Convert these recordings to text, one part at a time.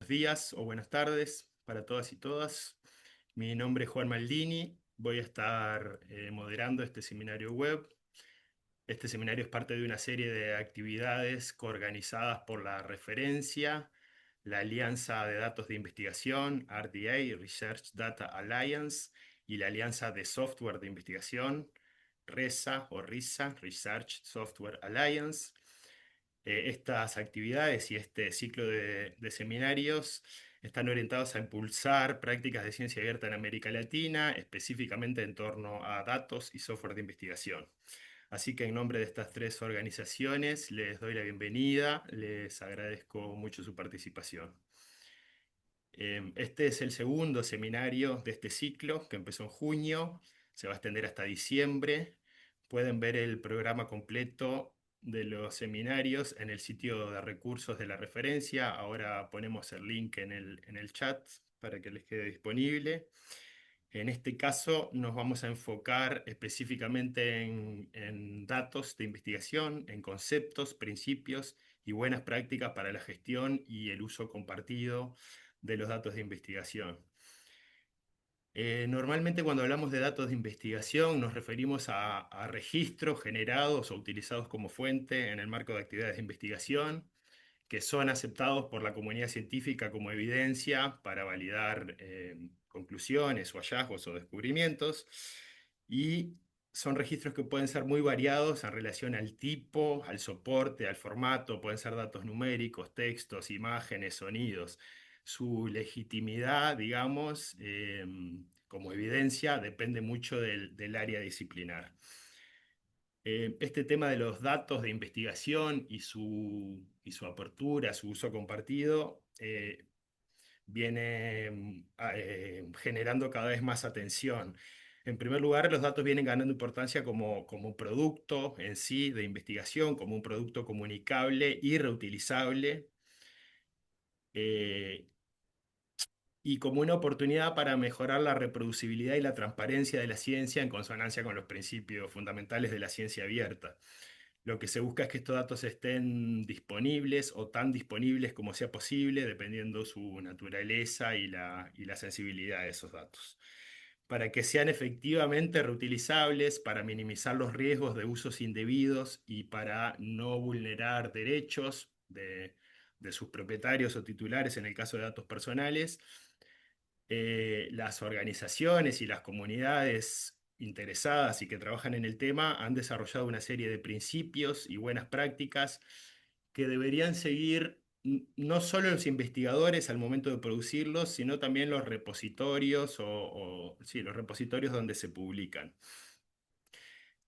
buenos días o buenas tardes para todas y todas. Mi nombre es Juan Maldini. Voy a estar moderando este seminario web. Este seminario es parte de una serie de actividades coorganizadas por la Referencia, la Alianza de Datos de Investigación, RDA, Research Data Alliance, y la Alianza de Software de Investigación, RESA o RISA, Research Software Alliance. Estas actividades y este ciclo de seminarios están orientados a impulsar prácticas de ciencia abierta en América Latina, específicamente en torno a datos y software de investigación. Así que en nombre de estas tres organizaciones les doy la bienvenida, les agradezco mucho su participación. Este es el segundo seminario de este ciclo que empezó en junio, se va a extender hasta diciembre. Pueden ver el programa completo de los seminarios en el sitio de recursos de la referencia. Ahora ponemos el link en el chat para que les quede disponible. En este caso nos vamos a enfocar específicamente en datos de investigación, en conceptos, principios y buenas prácticas para la gestión y el uso compartido de los datos de investigación. Normalmente cuando hablamos de datos de investigación nos referimos a registros generados o utilizados como fuente en el marco de actividades de investigación que son aceptados por la comunidad científica como evidencia para validar conclusiones o hallazgos o descubrimientos, y son registros que pueden ser muy variados en relación al tipo, al soporte, al formato. Pueden ser datos numéricos, textos, imágenes, sonidos. Su legitimidad, digamos, como evidencia, depende mucho del área disciplinar. Este tema de los datos de investigación y su apertura, su uso compartido, viene generando cada vez más atención. En primer lugar, los datos vienen ganando importancia como producto en sí de investigación, como un producto comunicable y reutilizable, eh, y como una oportunidad para mejorar la reproducibilidad y la transparencia de la ciencia en consonancia con los principios fundamentales de la ciencia abierta. Lo que se busca es que estos datos estén disponibles o tan disponibles como sea posible, dependiendo su naturaleza y la sensibilidad de esos datos, para que sean efectivamente reutilizables, para minimizar los riesgos de usos indebidos y para no vulnerar derechos de sus propietarios o titulares en el caso de datos personales. Las organizaciones y las comunidades interesadas y que trabajan en el tema han desarrollado una serie de principios y buenas prácticas que deberían seguir no solo los investigadores al momento de producirlos, sino también los repositorios sí, los repositorios donde se publican.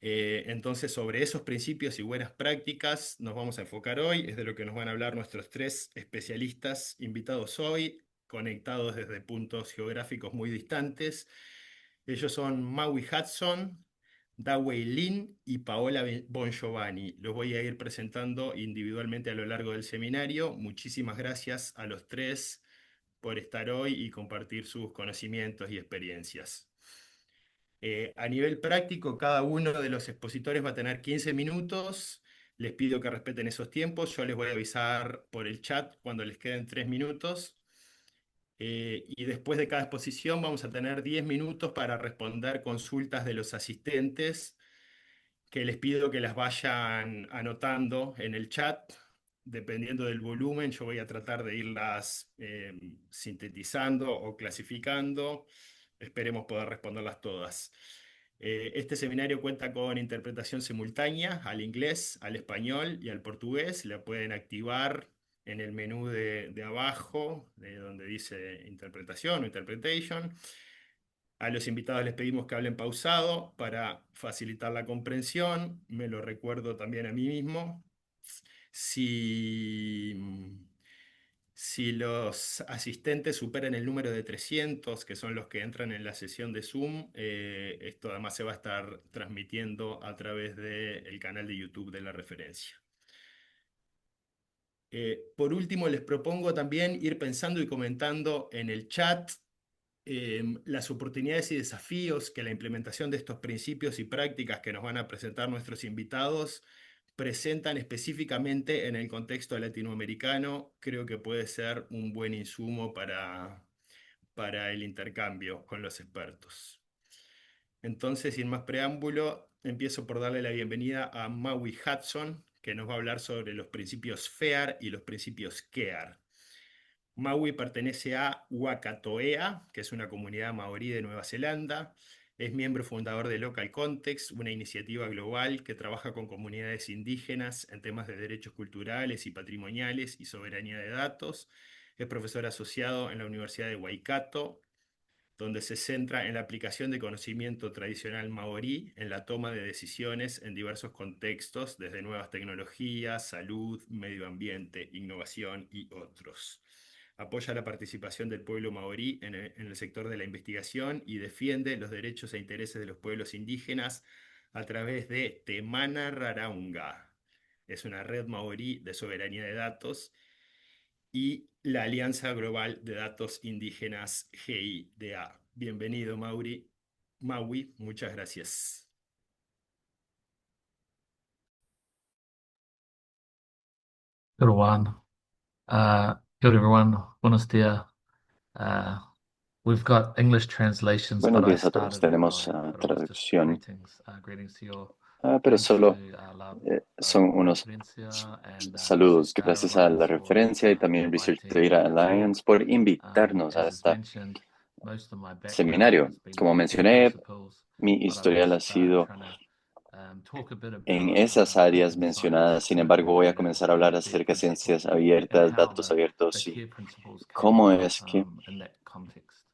Entonces, sobre esos principios y buenas prácticas nos vamos a enfocar hoy. Es de lo que nos van a hablar nuestros tres especialistas invitados hoy, conectados desde puntos geográficos muy distantes. Ellos son Maui Hudson, Dawei Lin y Paola Bongiovanni. Los voy a ir presentando individualmente a lo largo del seminario. Muchísimas gracias a los tres por estar hoy y compartir sus conocimientos y experiencias. A nivel práctico, cada uno de los expositores va a tener 15 minutos. Les pido que respeten esos tiempos. Yo les voy a avisar por el chat cuando les queden 3 minutos. Y después de cada exposición vamos a tener 10 minutos para responder consultas de los asistentes, que les pido que las vayan anotando en el chat. Dependiendo del volumen, yo voy a tratar de irlas sintetizando o clasificando. Esperemos poder responderlas todas. Este seminario cuenta con interpretación simultánea al inglés, al español y al portugués. La pueden activar en el menú de abajo, de donde dice interpretación o interpretation. A los invitados les pedimos que hablen pausado para facilitar la comprensión. Me lo recuerdo también a mí mismo. Si, si los asistentes superan el número de 300, que son los que entran en la sesión de Zoom, esto además se va a estar transmitiendo a través del canal de YouTube de la referencia. Por último, les propongo también ir pensando y comentando en el chat las oportunidades y desafíos que la implementación de estos principios y prácticas que nos van a presentar nuestros invitados presentan específicamente en el contexto latinoamericano, creo que puede ser un buen insumo para el intercambio con los expertos. Entonces, sin más preámbulo, empiezo por darle la bienvenida a Maui Hudson, que nos va a hablar sobre los principios FAIR y los principios CARE. Maui pertenece a Wakatoea, que es una comunidad maorí de Nueva Zelanda. Es miembro fundador de Local Context, una iniciativa global que trabaja con comunidades indígenas en temas de derechos culturales y patrimoniales y soberanía de datos. Es profesor asociado en la Universidad de Waikato, donde se centra en la aplicación de conocimiento tradicional maorí en la toma de decisiones en diversos contextos, desde nuevas tecnologías, salud, medio ambiente, innovación y otros. Apoya la participación del pueblo maorí en el sector de la investigación y defiende los derechos e intereses de los pueblos indígenas a través de Te Mana Raraunga. Es una red maorí de soberanía de datos y la Alianza Global de Datos Indígenas GIDA. Bienvenido, Maui, muchas gracias. Good one. Good everyone. Buenos dias. Uh, we've got English translations, Buenos but I días a todos. started in Tenemos Maori, but it was just traducción, greetings. Greetings to your, pero greetings to solo love, son unos Referencia and saludos. Research Data Gracias a la Alliance for referencia y también Research inviting Data me to talk. Alliance por invitarnos a As is este mentioned, most of my background seminario. has been Como in core mencioné, principles, mi but I will historial ha start sido trying to talk a bit en about esas áreas open mencionadas. science Sin work embargo, and voy a data comenzar a hablar and core acerca de ciencias principles and abiertas, how datos the abiertos y core principles came cómo about es que in that context.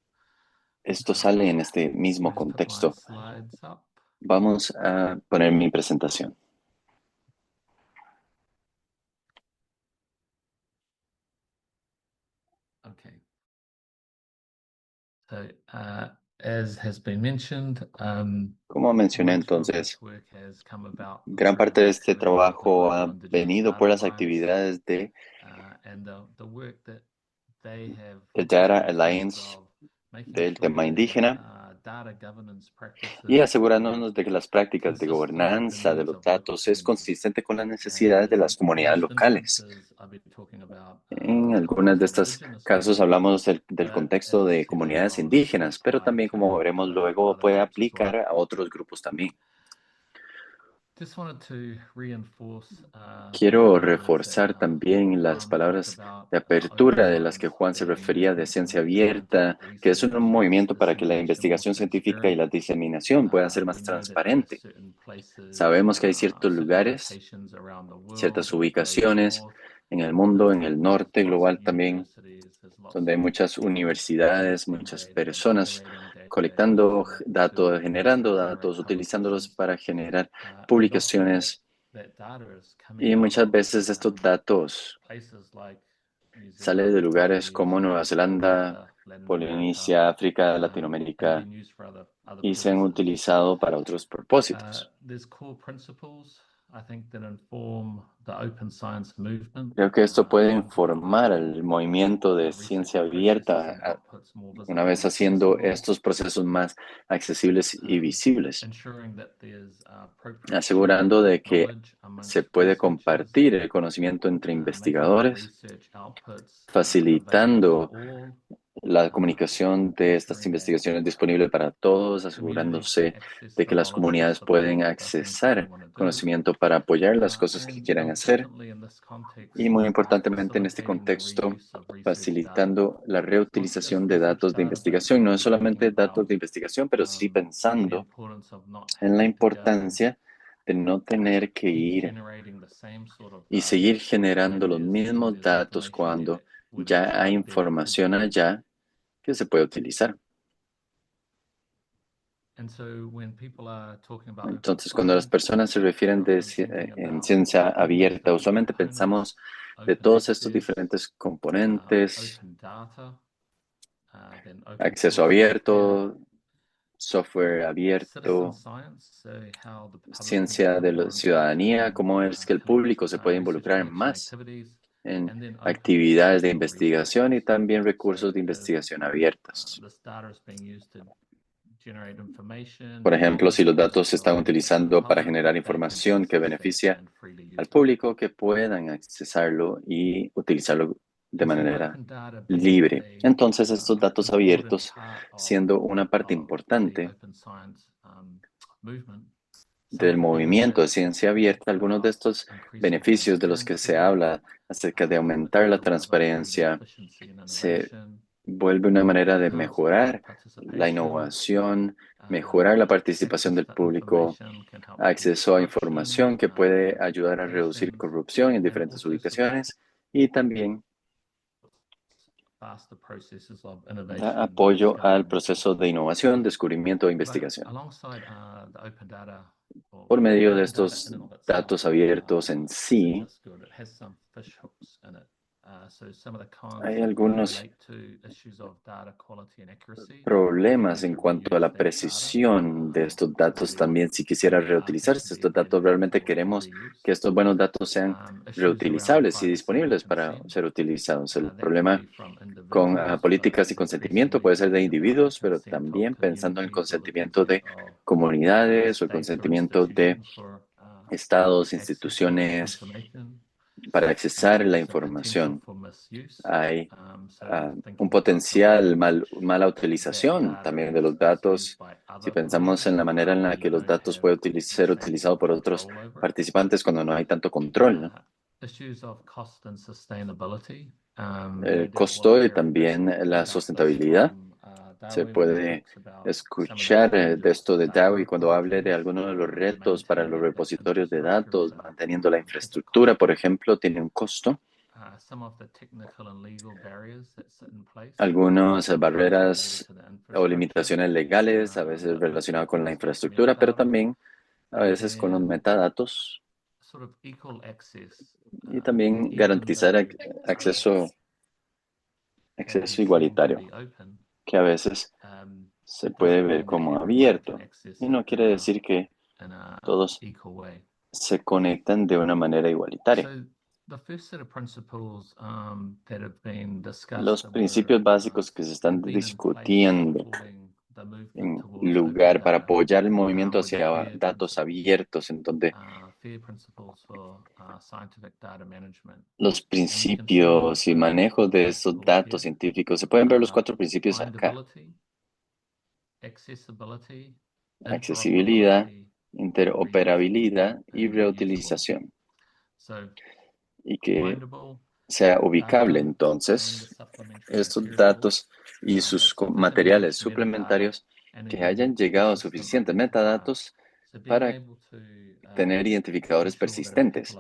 esto sale en este Can mismo I just put my contexto. slides up? Vamos a poner mi presentación. Okay. So, as has been mentioned, Como mencioné most of this entonces, work has come about gran through parte de este the trabajo Global ha Indigenous venido Data por las Alliance actividades de and the work that they have el done Data in terms Alliance of making del sure tema that indígena data governance y practices are asegurándonos de que las prácticas de consistent with the gobernanza de needs los of local datos es communities. consistente con las necesidades And de las in comunidades most locales. instances, I've been talking about En the algunos context de of estos indigenous casos communities, hablamos del but as contexto I de said earlier comunidades on, this will indígenas, pero apply también, como to veremos luego, other puede groups as aplicar well. a otros grupos también. Just wanted to reinforce the Quiero comments that reforzar también las Juan talked palabras about de open apertura de las que science Juan se being a refería de movement ciencia towards scientific abierta, que es un research, movimiento para que la dissemination more investigación científica y transparent. la diseminación puedan ser más We know that there are transparente. certain places, Sabemos que hay ciertos certain lugares, locations around the world ciertas in the global ubicaciones north en el that mundo, en have el norte lots of global también, universities, there's lots donde hay of muchas people universidades, muchas generating and personas generating data, colectando using it datos, to generando datos, generate utilizándolos publications. para generar And often publicaciones. that data is coming Y out muchas of veces estos datos places like New salen de Zealand, lugares como Polynesia, Nueva Zelanda, Latin America, Polinesia, África, and Latinoamérica, been used for other y se han purposes. utilizado para otros propósitos. There's core principles, I think, that inform the open science movement, Creo que esto puede making informar al movimiento de ciencia research processes abierta, and outputs more una visible vez and haciendo accessible, estos procesos más accesibles y visibles, ensuring that there's appropriate sharing asegurando of de que knowledge se amongst puede researchers, compartir el conocimiento entre making investigadores, research outputs available to facilitando all, la comunicación de estas ensuring that investigaciones disponible para todos, communities can asegurándose access de the que las knowledge to comunidades pueden support the things that they accesar want to do. conocimiento para apoyar las cosas que And quieran hacer importantly, in this y, context, muy importantemente en este facilitating the contexto, reuse of research data. facilitando la Not just reutilización de research datos de data, but investigación, no es really talking solamente datos about de investigación, pero sí the pensando importance of not en la having to go importancia de no tener que keep ir generating the same sort of y data seguir generando los when mismos there's datos information there cuando that would ya hay actually benefit información you. allá que se puede utilizar. And so when people are talking about open Entonces, cuando las science, personas se refieren they're often thinking en about ciencia all of abierta, those usualmente components, pensamos de open todos estos access, diferentes componentes: open data, then open acceso source software, abierto, software citizen abierto, science, so how the public can ciencia become de la more involved ciudadanía, in cómo es que el público se puede research involucrar collection más activities, en and then open actividades de accessible investigación y resources. también So recursos de as investigación abiertos. this data is being used to Por ejemplo, si los datos se están utilizando para generar información que beneficia al público, que puedan accesarlo y utilizarlo de manera libre. Entonces, estos datos abiertos, siendo una parte importante del movimiento de ciencia abierta, algunos de estos beneficios de los que se habla acerca de aumentar la transparencia, se vuelve una manera de mejorar la innovación, mejorar la participación del público, acceso a información que puede ayudar a reducir corrupción en diferentes ubicaciones y también da apoyo al proceso de innovación, descubrimiento e investigación. Por medio de estos datos abiertos en sí, hay algunos problemas en cuanto a la precisión de estos datos también. Si quisiera reutilizarse estos datos, realmente queremos que estos buenos datos sean reutilizables y disponibles para ser utilizados. El problema con políticas y consentimiento puede ser de individuos, pero también pensando en el consentimiento de comunidades o el consentimiento de estados, instituciones, para accesar la información. Hay un potencial mala utilización también de los datos. Si pensamos en la manera en la que los datos pueden ser utilizados por otros participantes cuando no hay tanto control, ¿no? El costo y también la sustentabilidad. Se puede escuchar de esto de DAO y cuando hable de algunos de los retos para los repositorios de datos, manteniendo la infraestructura, por ejemplo, tiene un costo. Algunas barreras o limitaciones legales, a veces relacionadas con la infraestructura, pero también a veces con los metadatos. Y también garantizar acceso igualitario, que a veces se puede ver como abierto. Y no quiere decir que todos se conectan de una manera igualitaria. Los principios básicos que se están discutiendo en lugar para apoyar el movimiento hacia datos abiertos, en donde los principios y manejo de estos datos científicos, se pueden ver los 4 principios acá. Accesibilidad, interoperabilidad y reutilización. Y que sea ubicable entonces estos datos y sus materiales suplementarios que hayan llegado a suficientes metadatos para tener identificadores persistentes.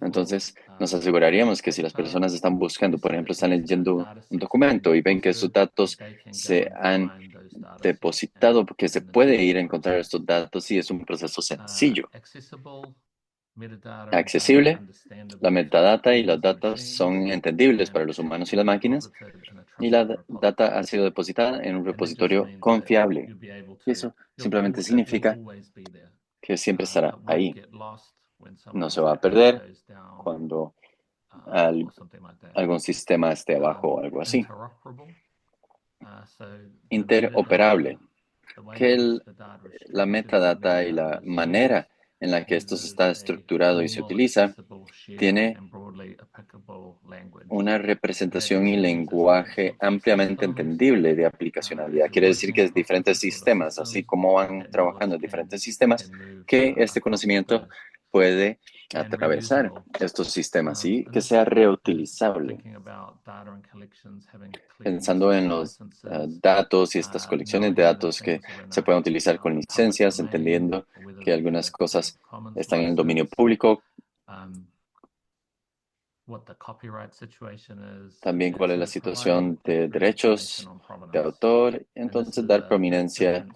Entonces, nos aseguraríamos que si las personas están buscando, por ejemplo, están leyendo un documento y ven que esos datos se han depositado, porque se puede ir a encontrar estos datos y es un proceso sencillo. Accesible, la metadata y los datos son entendibles para los humanos y las máquinas, y la data ha sido depositada en un repositorio confiable. Y eso simplemente significa que siempre estará ahí. No se va a perder cuando algún sistema esté abajo o algo así. Interoperable, que la metadata y la manera en la que esto está estructurado y se utiliza tiene una representación y lenguaje ampliamente entendible de aplicacionalidad. Quiere decir que es diferentes sistemas, así como van trabajando en diferentes sistemas, que este conocimiento puede atravesar estos sistemas y que sea reutilizable. Pensando en los datos y estas colecciones de datos que se pueden utilizar con licencias, entendiendo que algunas cosas están en el dominio público. También cuál es la situación de derechos de autor, entonces dar prominencia,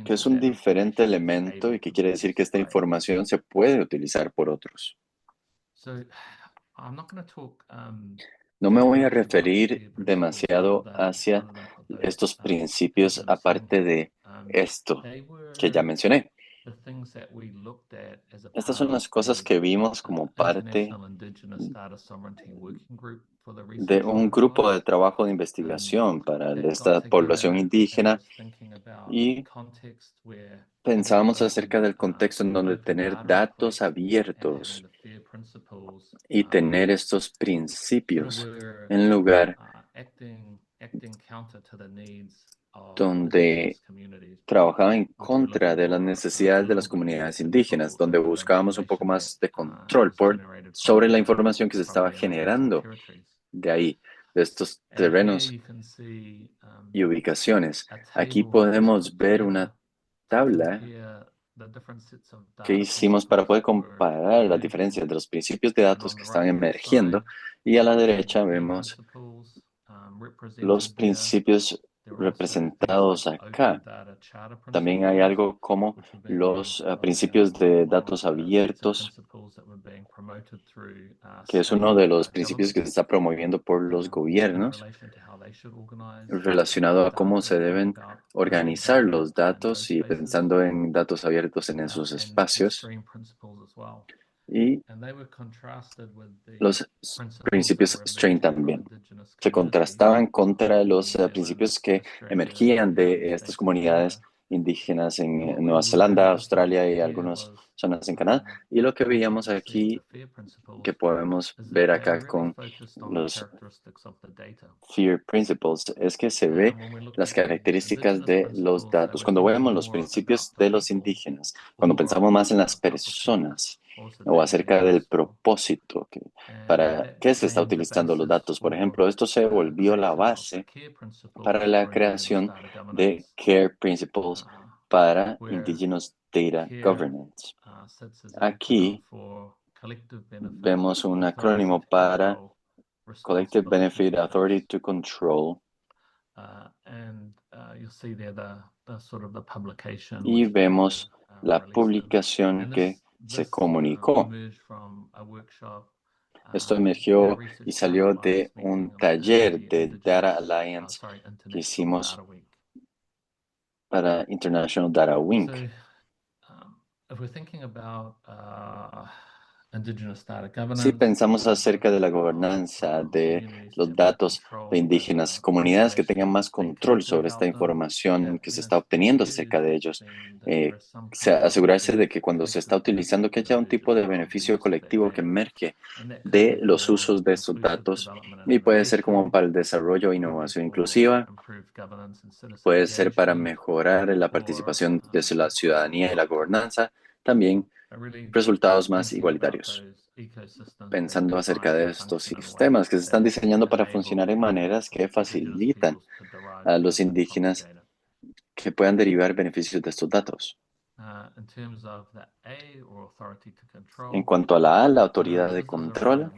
que es un diferente elemento y que quiere decir que esta información se puede utilizar por otros. No me voy a referir demasiado hacia estos principios aparte de esto que ya mencioné. Estas son las cosas que vimos como parte de un grupo de trabajo de investigación para esta población indígena y pensábamos acerca del contexto en donde tener datos abiertos y tener estos principios en lugar donde trabajaba en contra de las necesidades de las comunidades indígenas, donde buscábamos un poco más de control sobre la información que se estaba generando de ahí, de estos terrenos y ubicaciones. Aquí podemos ver una tabla que hicimos para poder comparar las diferencias de los principios de datos que están emergiendo, y a la derecha vemos los principios representados acá. También hay algo como los principios de datos abiertos, que es uno de los principios que se está promoviendo por los gobiernos relacionado a cómo se deben organizar los datos y pensando en datos abiertos en esos espacios. Y los principios Strain también se contrastaban contra los principios que emergían de estas comunidades indígenas en Nueva Zelanda, Australia y algunas zonas en Canadá. Y lo que veíamos aquí, que podemos ver acá con los Fear Principles, es que se ve las características de los datos. Cuando vemos los principios de los indígenas, cuando pensamos más en las personas, o acerca del propósito para qué se está utilizando los datos. Por ejemplo, esto se volvió la base para la creación de CARE Principles para Indigenous Data Governance. Aquí vemos un acrónimo para Collective Benefit Authority to Control. Y vemos la publicación que se comunicó. Esto emergió y salió de un taller de Data Alliance que hicimos para International Data Week. Si pensamos acerca de la gobernanza de los datos de indígenas, comunidades que tengan más control sobre esta información que se está obteniendo acerca de ellos, asegurarse de que cuando se está utilizando que haya un tipo de beneficio colectivo que emerge de los usos de estos datos, y puede ser como para el desarrollo e innovación inclusiva, puede ser para mejorar la participación de la ciudadanía y la gobernanza, también resultados más igualitarios. Pensando acerca de estos sistemas que se están diseñando para funcionar en maneras que facilitan a los indígenas que puedan derivar beneficios de estos datos. En cuanto a la A, la autoridad de control,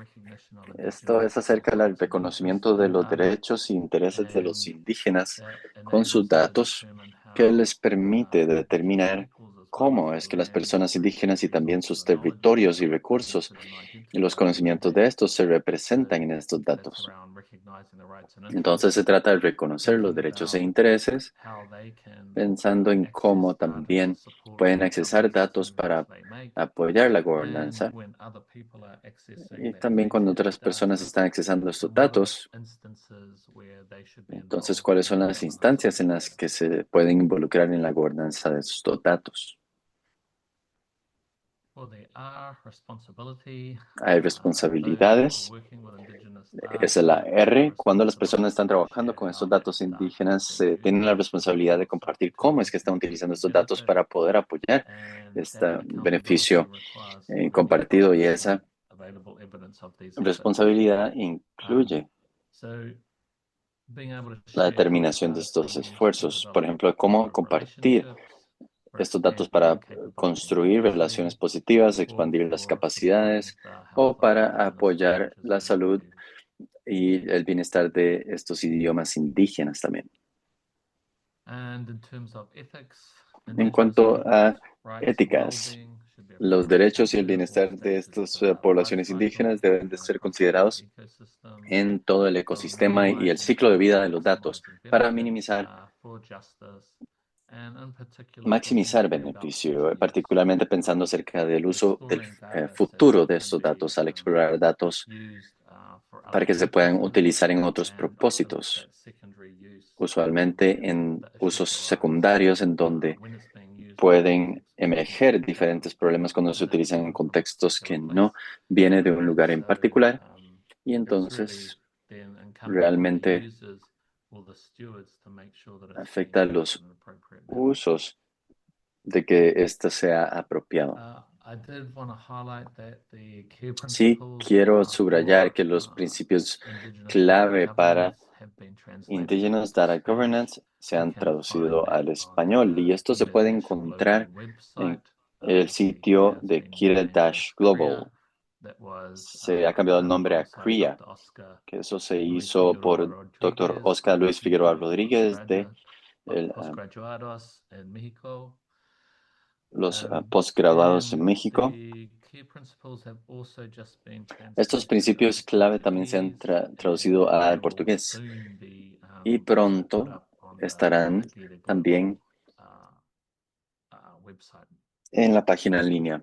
esto es acerca del reconocimiento de los derechos e intereses de los indígenas con sus datos, que les permite determinar cómo es que las personas indígenas y también sus territorios y recursos y los conocimientos de estos se representan en estos datos. Entonces se trata de reconocer los derechos e intereses, pensando en cómo también pueden accesar datos para apoyar la gobernanza. Y también cuando otras personas están accesando estos datos, entonces cuáles son las instancias en las que se pueden involucrar en la gobernanza de estos datos. Hay responsabilidades. Esa es la R. Cuando las personas están trabajando con estos datos indígenas, tienen la responsabilidad de compartir cómo es que están utilizando estos datos para poder apoyar este beneficio compartido, y esa responsabilidad incluye la determinación de estos esfuerzos. Por ejemplo, cómo compartir estos datos para construir relaciones positivas, expandir las capacidades o para apoyar la salud y el bienestar de estos idiomas indígenas también. En cuanto a éticas, los derechos y el bienestar de estas poblaciones indígenas deben de ser considerados en todo el ecosistema y el ciclo de vida de los datos para minimizar maximizar beneficio, particularmente pensando acerca del uso del futuro de estos datos al explorar datos para que se puedan utilizar en otros propósitos, usualmente en usos secundarios en donde pueden emerger diferentes problemas cuando se utilizan en contextos que no vienen de un lugar en particular y entonces realmente afecta a los usos de que esto sea apropiado. Sí, quiero subrayar que los principios clave para Indigenous Data Governance se han traducido al español y esto se puede encontrar en el sitio de Kira-Global. Se ha cambiado el nombre a CRIA, que eso se hizo por Dr. Oscar Luis Figueroa Rodríguez de los posgraduados en México. Estos principios clave también se han traducido al portugués y pronto estarán también en la página en línea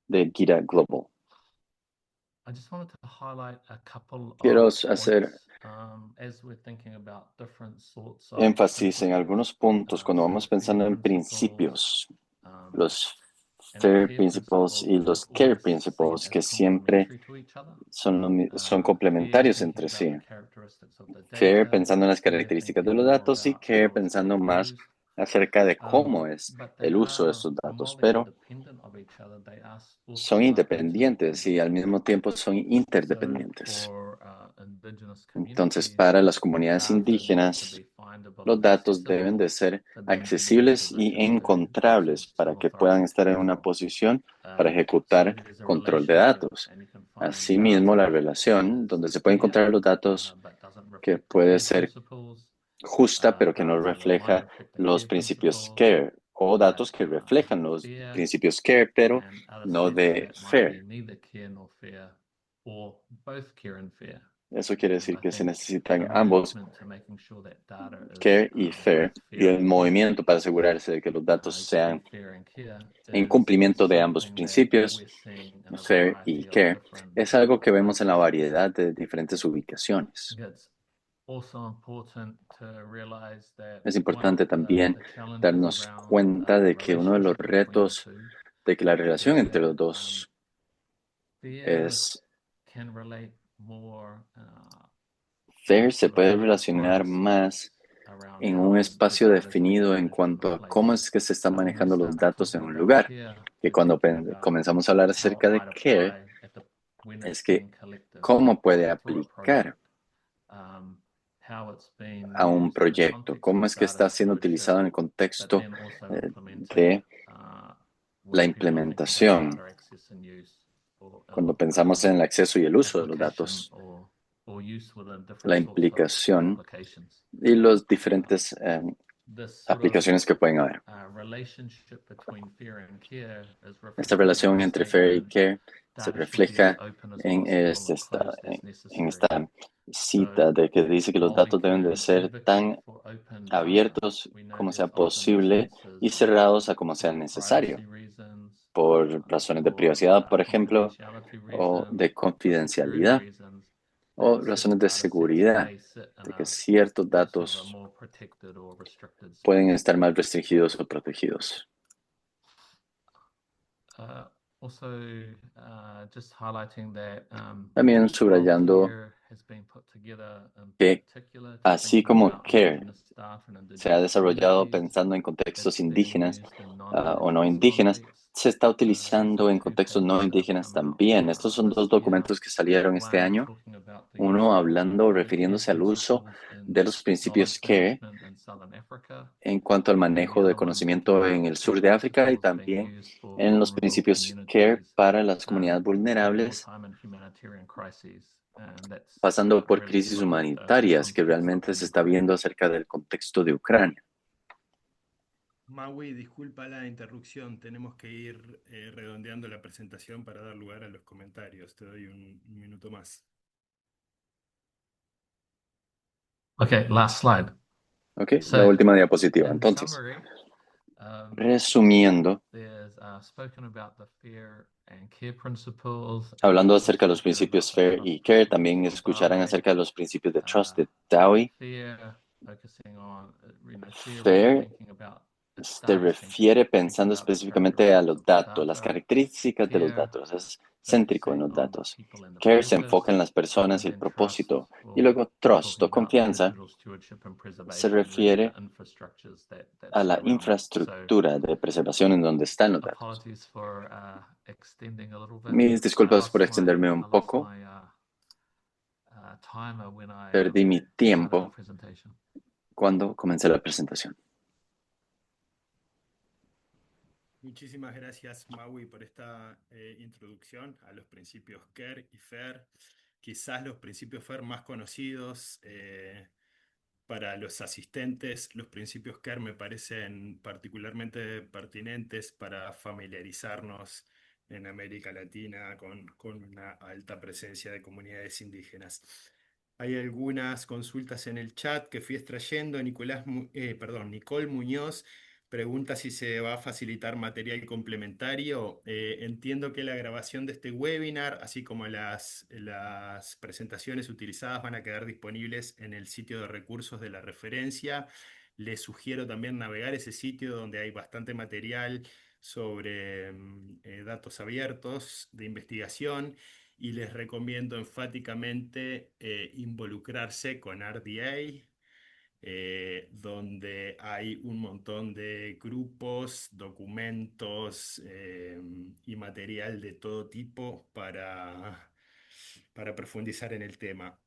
de Kira Global. Quiero hacer énfasis en algunos puntos cuando vamos pensando en principios, los FAIR Principles y los CARE Principles, que siempre son complementarios entre sí. FAIR pensando en las características de los datos y CARE pensando más acerca de cómo es el uso de estos datos, pero son independientes y al mismo tiempo son interdependientes. Entonces, para las comunidades indígenas, los datos deben de ser accesibles y encontrables para que puedan estar en una posición para ejecutar control de datos. Asimismo, la relación donde se pueden encontrar los datos que puede ser justa, pero que no refleja los principios CARE, o datos que reflejan los principios CARE, pero no de FAIR. Eso quiere decir que se necesitan ambos, CARE y FAIR, y el movimiento para asegurarse de que los datos sean en cumplimiento de ambos principios, FAIR y CARE, es algo que vemos en la variedad de diferentes ubicaciones. Es importante también darnos cuenta de que uno de los retos de que la relación entre los dos es FAIR se puede relacionar más en un espacio definido en cuanto a cómo es que se están manejando los datos en un lugar. Que cuando comenzamos a hablar acerca de CARE, es que cómo puede aplicar a un proyecto, cómo es que está siendo utilizado en el contexto de la implementación, cuando pensamos en el acceso y el uso de los datos, la implicación y las diferentes aplicaciones que pueden haber. Esta relación entre FAIR y CARE se refleja en esta cita de que dice que los datos deben de ser tan abiertos como sea posible y cerrados a como sea necesario, por razones de privacidad, por ejemplo, o de confidencialidad, o razones de seguridad, de que ciertos datos pueden estar más restringidos o protegidos. También subrayando que así como CARE se ha desarrollado pensando en contextos indígenas o no indígenas, se está utilizando en contextos no indígenas también. Estos son dos documentos que salieron este año. Uno hablando, refiriéndose al uso de los principios CARE en cuanto al manejo de conocimiento en el sur de África y también en los principios CARE para las comunidades vulnerables, pasando por crisis humanitarias que realmente se está viendo acerca del contexto de Ucrania. Maui, disculpa la interrupción, tenemos que ir redondeando la presentación para dar lugar a los comentarios. Te doy un minuto más. Okay, last slide. Ok, la So, última diapositiva. in Entonces, summary, um, resumiendo, there's spoken about the FAIR and CARE principles, hablando we've acerca de los spoken about principios the FAIR y CARE, philosophy también of escucharán DAWE, acerca de los principios de Trust uh, de DAWI. FAIR focusing on, FAIR really FAIR thinking about se data centric, refiere thinking pensando about the específicamente a los characteristics of the datos, las data. características de los CARE datos, es céntrico en focusing los on the datos. people and the CARE se enfoca purpose, en las personas and y el then trust, propósito. Y or luego Trust talking o about the confianza digital stewardship and se preservation, really the refiere infrastructures that a la surround it. So infraestructura de preservación en donde están los datos. apologies for extending a little bit. Mis disculpas por extenderme I un lost poco. my timer when I Perdí mi started the tiempo presentation. cuando comencé la presentación. Muchísimas gracias, Maui, por esta introducción a los principios CARE y FAIR. Quizás los principios FAIR más conocidos para los asistentes. Los principios CARE me parecen particularmente pertinentes para familiarizarnos en América Latina con una alta presencia de comunidades indígenas. Hay algunas consultas en el chat que fui extrayendo. Nicole Muñoz pregunta si se va a facilitar material complementario. Entiendo que la grabación de este webinar, así como las presentaciones utilizadas, van a quedar disponibles en el sitio de recursos de la referencia. Les sugiero también navegar ese sitio donde hay bastante material sobre datos abiertos de investigación, y les recomiendo enfáticamente involucrarse con RDA, donde hay un montón de grupos, documentos y material de todo tipo para profundizar en el tema.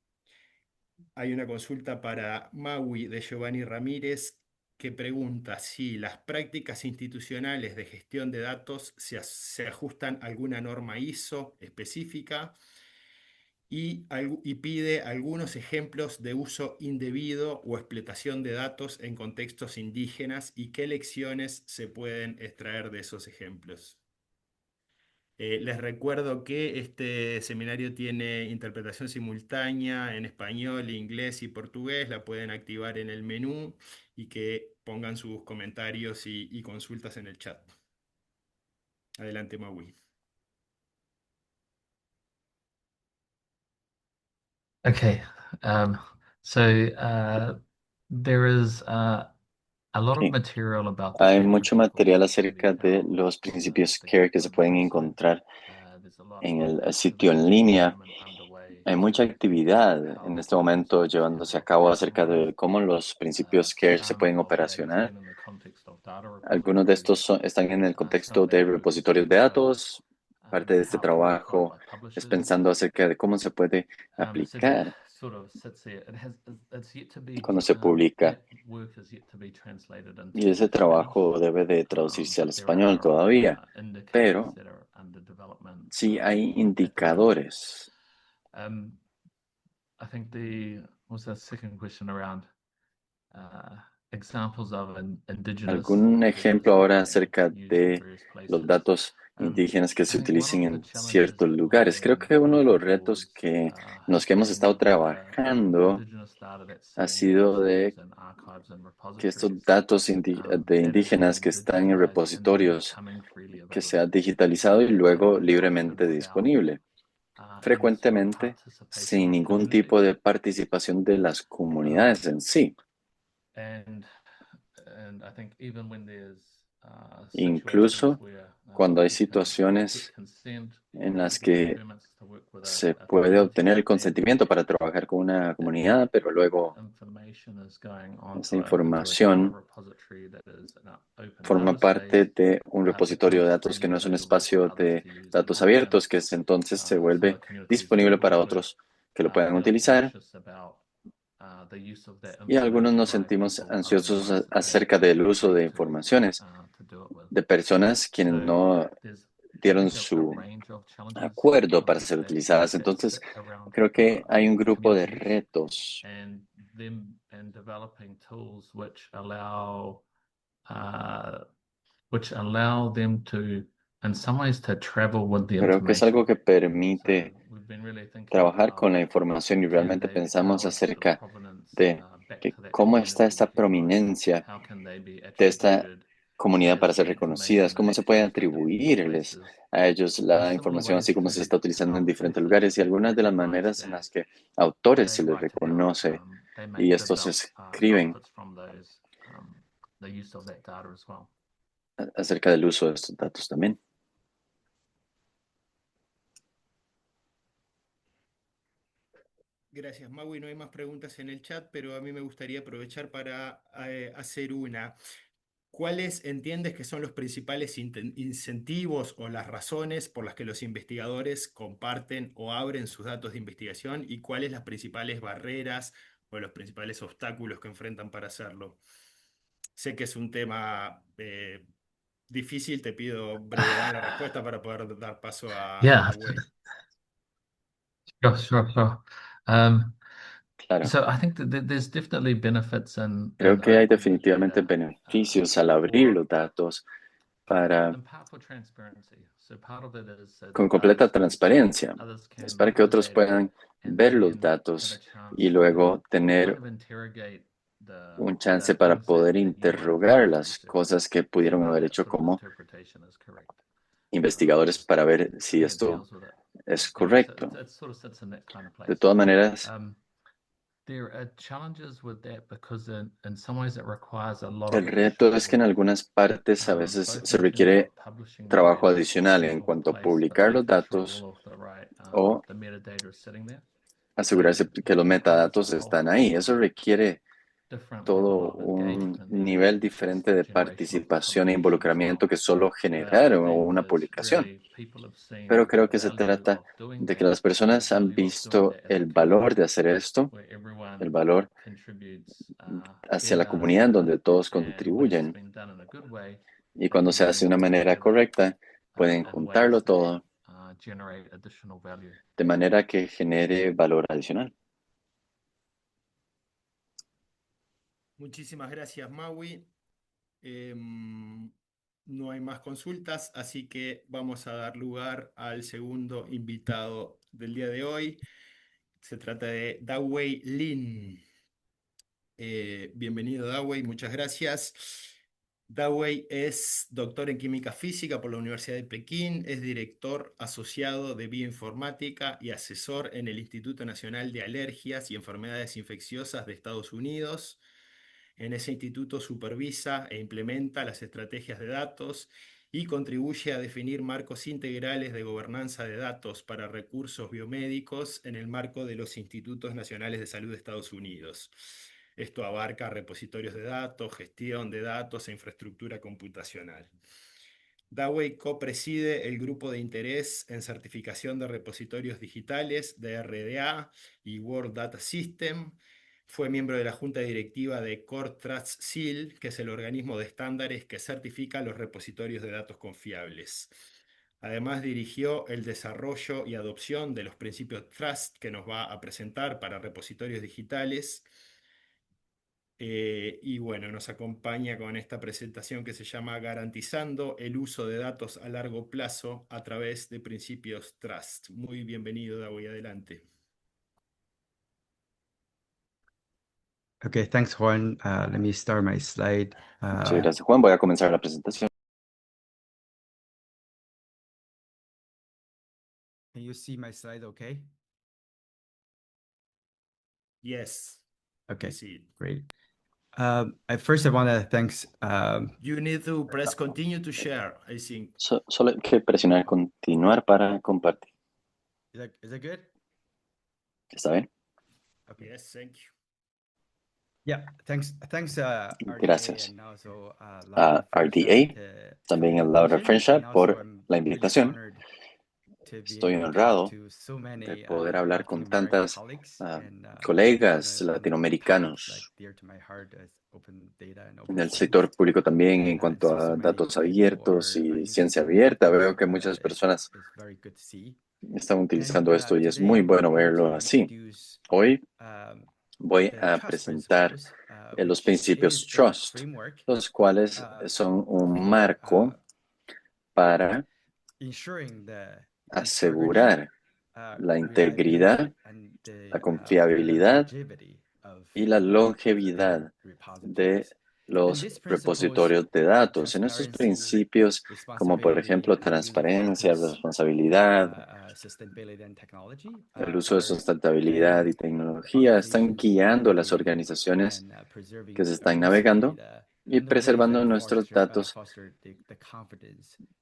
Hay una consulta para Maui de Giovanni Ramírez, que pregunta si las prácticas institucionales de gestión de datos se ajustan a alguna norma ISO específica, y pide algunos ejemplos de uso indebido o explotación de datos en contextos indígenas y qué lecciones se pueden extraer de esos ejemplos. Les recuerdo que este seminario tiene interpretación simultánea en español, inglés y portugués. La pueden activar en el menú y que pongan sus comentarios y consultas en el chat. Adelante, Maui. Okay, so there is a lot of Sí. material about the Hay CARE mucho principles material can be acerca de found los on principios the CARE que se GitHub pueden website. encontrar There's a lot en of el sitio en activity at the línea. moment underway Hay to mucha actividad en help este momento institutions get llevándose a more cabo acerca operationalized. de cómo los principios CARE se Some pueden of that has operacionar. been in the context of data Algunos de repositories. estos están en el Some contexto of that de work is repositorios de also datos. Parte de este how to apply trabajo by es publishers. pensando acerca de cómo se puede So that aplicar sort of sits there. It's yet to be cuando se publica. that work is yet to be translated Y ese into Spanish, trabajo debe de traducirse al but there español are todavía. indicators Pero that are under development sí hay at the moment. indicadores. I think was the second question around examples of indigenous ¿Algún ejemplo data ahora being acerca used in de various los places. datos indígenas que I se think one utilicen of the en challenges ciertos that we're lugares? Creo seeing que uno de moving los retos towards que hemos estado having trabajando indigenous data that's ha sitting in sido museums de and archives and que estos repositories, datos de that is indígenas being que están en digitized and then repositorios becoming freely que sea available. digitalizado y That luego is libremente often without disponible, any sort of frecuentemente participation sin of ningún tipo communities. de participación de las comunidades en sí. And I think even when there's situations Incluso where cuando hay you can get situaciones consent en or las get que permits to work with se a puede community, obtener el that consentimiento para trabajar con una comunidad, pero luego information is going esa onto into a data información repository that is an open forma data parte space de un that repositorio de becomes datos que freely no es un available for espacio others de to use and datos often abiertos, que entonces se some of vuelve the communities that we disponible para work with otros que lo puedan feel utilizar. anxious about the use of that Y algunos information nos by sentimos people other than ansiosos those that they acerca del uso de agreed informaciones to do it with. de personas quienes So no there's, I dieron think, a su range of challenges acuerdo para ser utilizadas. that Entonces, sit around creo que hay un grupo de communities retos and them and developing tools which allow them to, in some ways, to travel with the Creo que es information. algo que permite So we've been really thinking trabajar about con la información y can realmente they pensamos house sort of acerca provenance de que cómo está esta prominencia de esta comunidad para ser reconocidas, cómo se puede atribuirles a ellos la información, así como se está utilizando en diferentes lugares, y algunas de las maneras en las que a autores se les reconoce y estos se escriben acerca del uso de estos datos también. Gracias, Maui. No hay más preguntas en el chat, pero a mí me gustaría aprovechar para hacer una. ¿Cuáles entiendes que son los principales incentivos o las razones por las que los investigadores comparten o abren sus datos de investigación y cuáles las principales barreras o los principales obstáculos que enfrentan para hacerlo? Sé que es un tema difícil, te pido brevedad en la respuesta para poder dar paso a Yeah, Wei. sure. Um, Claro, so I think that there's definitely benefits creo in que hay open definitivamente data, beneficios al abrir for los datos para, and powerful transparency. So part of it is that con completa transparencia. others Es can para que view the otros data puedan and ver los then have a datos y chance to luego tener kind of interrogate un chance the para things poder that you might find interrogar as las researchers cosas que to pudieron whether haber that hecho sort of como interpretation is correct. investigadores para ver I si think it esto deals with it. es Yeah, so correcto. it sort of sits in that kind of De place. todas maneras, There are challenges with that because in some ways it requires a lot el of additional reto es que en work, algunas partes a veces both se in terms of requiere publishing the trabajo data adicional in the en right cuanto a place, but publicar los making sure all datos of the right o the metadata is sitting there. asegurarse que los That causes a metadatos whole están host ahí. of Eso requiere different level todo of un engagement nivel and diferente de generation of participación e publication as well. involucramiento que solo But I generar think una that publicación. really people have Pero seen creo the que se value trata of doing de que that las and the personas han value of doing visto that as a el valor community de hacer esto, where el everyone valor contributes hacia their la data comunidad en set, donde todos and when it's contribuyen. been done in a good way, Y they cuando can se hace de bring una it manera together correcta, pueden in juntarlo ways that todo generate additional value. de manera que genere valor adicional. Muchísimas gracias, Maui. No hay más consultas, así que vamos a dar lugar al segundo invitado del día de hoy. Se trata de Dawei Lin. Bienvenido, Dawei, muchas gracias. Dawei es doctor en química física por la Universidad de Pekín, es director asociado de bioinformática y asesor en el Instituto Nacional de Alergias y Enfermedades Infecciosas de Estados Unidos. En ese instituto supervisa e implementa las estrategias de datos y contribuye a definir marcos integrales de gobernanza de datos para recursos biomédicos en el marco de los Institutos Nacionales de Salud de Estados Unidos. Esto abarca repositorios de datos, gestión de datos e infraestructura computacional. Dawei copreside el grupo de interés en certificación de repositorios digitales de RDA y World Data System. Fue miembro de la junta directiva de Core Trust Seal, que es el organismo de estándares que certifica los repositorios de datos confiables. Además, dirigió el desarrollo y adopción de los principios Trust que nos va a presentar para repositorios digitales. Y bueno, nos acompaña con esta presentación que se llama Garantizando el uso de datos a largo plazo a través de principios Trust. Muy bienvenido, Dawi, adelante. Okay, thanks, Juan. Let me start my slide. Muchas gracias, Juan. Voy a comenzar la presentación. Can you see my slide okay? Yes. Okay, Sí. great. First, I want to thanks. You need to press continue to share, I think. Solo hay que presionar continuar para compartir. Is that good? ¿Está bien? Okay. Yes, thank you. Yeah, thanks, RDA Gracias and also a RDA, también a Laura Friendship por la invitación. Estoy honrado de poder hablar con tantas colegas latinoamericanos en el sector público también en cuanto a datos abiertos y ciencia abierta. Veo que muchas personas están utilizando esto y es muy bueno verlo así. Hoy voy a presentar los principios Trust, los cuales son un marco para asegurar la integridad, la confiabilidad y la longevidad de los repositorios de datos. En estos principios, como por ejemplo transparencia, responsabilidad, el uso de sustentabilidad y tecnología, están guiando a las organizaciones que se están navegando y preservando nuestros datos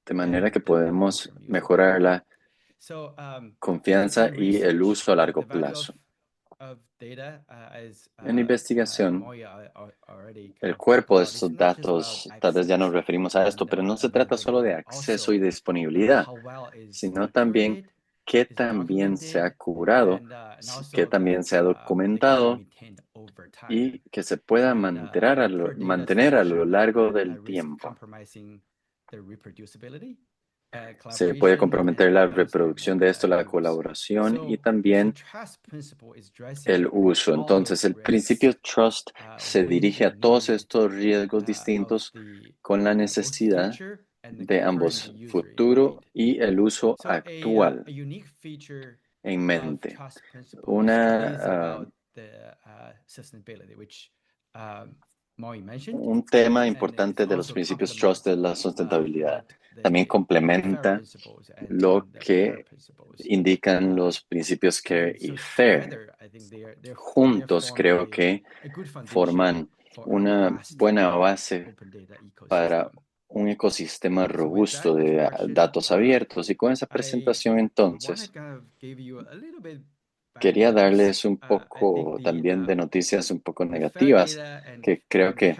de manera que podemos mejorar la confianza y el uso a largo plazo. En investigación, el cuerpo de estos datos, tal vez ya nos referimos a esto, pero no se trata solo de acceso y disponibilidad, sino también qué también se ha curado, qué también se ha documentado y que se pueda mantener a lo largo del tiempo. Se puede comprometer la reproducción de esto, la colaboración y también el uso. Entonces, el principio Trust se dirige a todos estos riesgos distintos con la necesidad de ambos, futuro y el uso actual, en mente. Un tema importante de los principios Trust es la sustentabilidad. También complementa lo que indican los principios Care y Fair. Juntos creo que forman una buena base para un ecosistema robusto de datos abiertos. Y con esa presentación entonces, quería darles un poco también de noticias un poco negativas, que creo que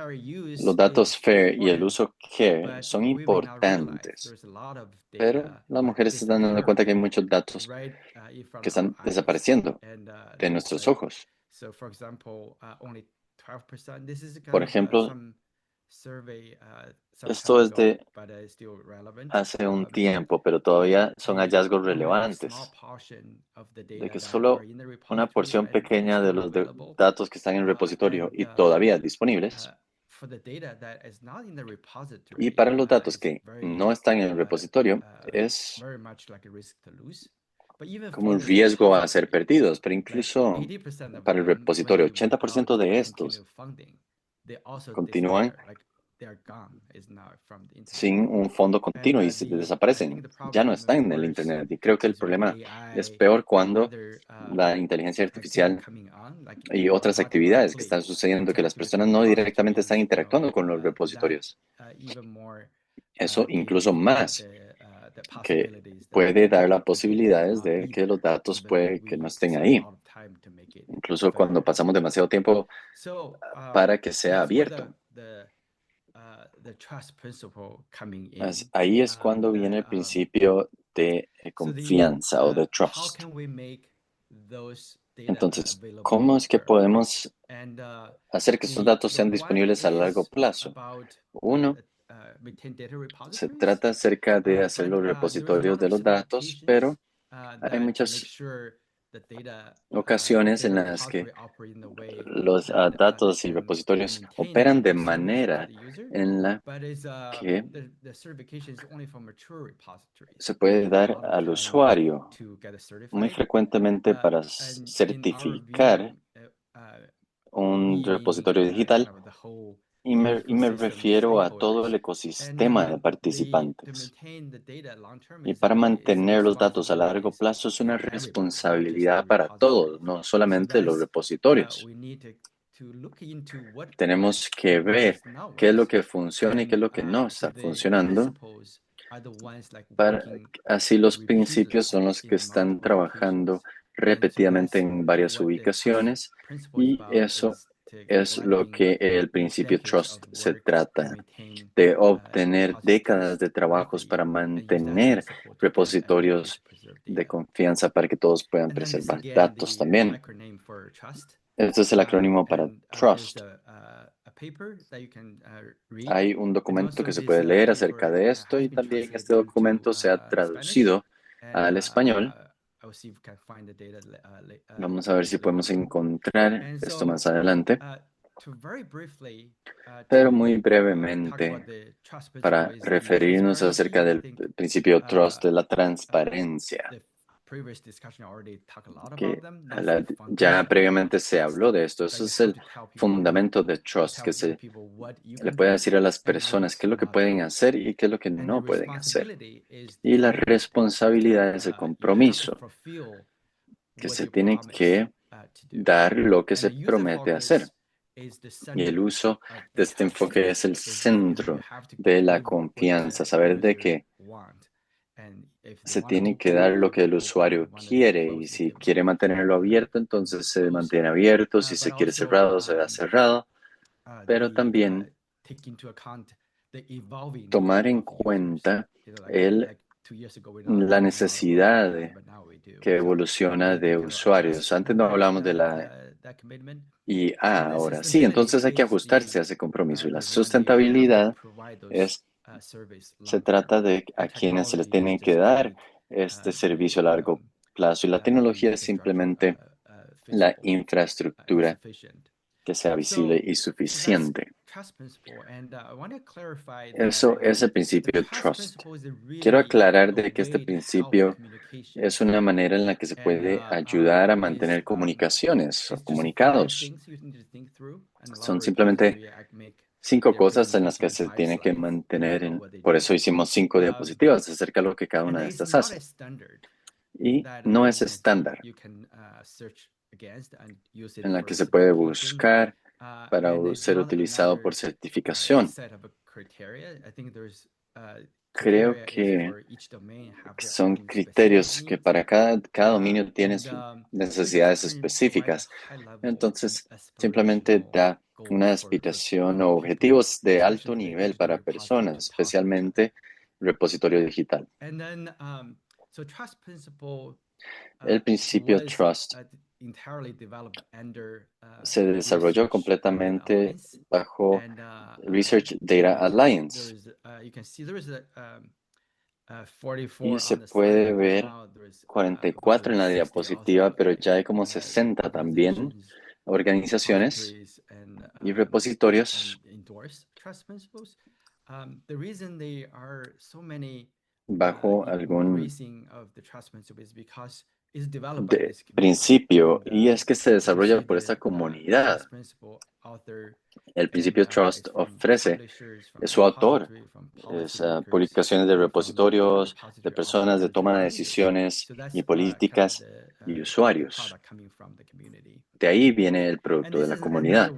los datos FAIR y el uso CARE son importantes, pero las mujeres se están dando cuenta que hay muchos datos que están desapareciendo de nuestros ojos. Por ejemplo, esto es de hace un tiempo, pero todavía son hallazgos relevantes, de que solo una porción pequeña de los datos que están en el repositorio y todavía disponibles, y para los datos que no están en el repositorio, es como un riesgo a ser perdidos, pero incluso para el repositorio, 80% de estos continúan sin un fondo continuo y se desaparecen, ya no están en el Internet. Y creo que el problema es peor cuando la inteligencia artificial y otras actividades que están sucediendo, que las personas no directamente están interactuando con los repositorios. Eso incluso más, que puede dar las posibilidades de que los datos puede que no estén ahí, incluso cuando pasamos demasiado tiempo para que sea abierto. Ahí es cuando viene el principio de confianza o de trust. Entonces, ¿cómo es que podemos hacer que estos datos sean disponibles a largo plazo? Uno, se trata acerca de hacer los repositorios de los datos, pero hay muchas ocasiones en las que los datos y repositorios operan de manera en la que se puede dar al usuario muy frecuentemente para certificar un repositorio digital. Y me refiero a todo el ecosistema de participantes. Y para mantener los datos a largo plazo es una responsabilidad para todos, no solamente los repositorios. Tenemos que ver qué es lo que funciona y qué es lo que no está funcionando. Así los principios son los que están trabajando repetidamente en varias ubicaciones y eso es lo que el principio Trust se trata, de obtener décadas de trabajos para mantener repositorios de confianza para que todos puedan preservar datos también. Este es el acrónimo para Trust. Hay un documento que se puede leer acerca de esto y también este documento se ha traducido al español. Vamos a ver si podemos encontrar esto más adelante. Pero muy brevemente, para referirnos acerca del principio Trust de la transparencia. que ya previamente se habló de esto. Eso es el fundamento de trust, que se le puede decir a las personas qué es lo que pueden hacer y qué es lo que no pueden hacer. Y la responsabilidad es el compromiso, que se tiene que dar lo que se promete hacer. Y el uso de este enfoque es el centro de la confianza, saber de que se tiene que dar lo que el usuario quiere, y si quiere mantenerlo abierto, entonces se mantiene abierto, si se quiere cerrado, se da cerrado, pero también tomar en cuenta la necesidad que evoluciona de usuarios. Antes no hablamos de la IA, ahora sí, entonces hay que ajustarse a ese compromiso, y la sustentabilidad se trata de a quienes se les tiene que dar este servicio a largo plazo, y la tecnología es simplemente la infraestructura que sea visible y suficiente. Eso es el principio de trust. Quiero aclarar de que este principio es una manera en la que se puede ayudar a mantener comunicaciones o comunicados. Son simplemente 5 cosas en las que se tiene que mantener. Por eso hicimos 5 diapositivas acerca de lo que cada una de estas hace. Y no es estándar en la que se puede buscar para ser utilizado por certificación. Creo que son criterios que para cada dominio tiene sus necesidades específicas. Entonces, simplemente da una aspiración o objetivos de alto nivel para personas, especialmente repositorio digital. El principio Trust se desarrolló completamente bajo Research Data Alliance. Y se puede ver 44 en la diapositiva, pero ya hay como 60 también organizaciones y repositorios bajo algún principio, y es que se desarrolla por esta comunidad. El principio Trust ofrece su autor, publicaciones de repositorios, de personas de toma de decisiones y políticas y usuarios. De ahí viene el producto de la comunidad.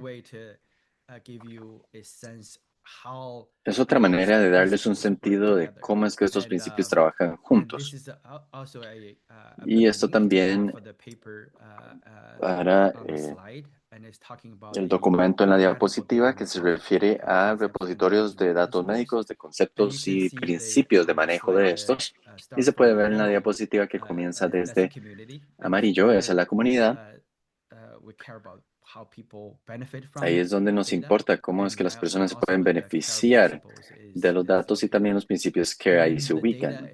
Es otra manera de darles un sentido de cómo es que estos principios trabajan juntos. Y esto también para el documento en la diapositiva, que se refiere a repositorios de datos médicos, de conceptos y principios de manejo de estos. Y se puede ver en la diapositiva que comienza desde amarillo, esa es la comunidad. Ahí es donde nos importa cómo es que las personas se pueden beneficiar de los datos, y también los principios que ahí se ubican.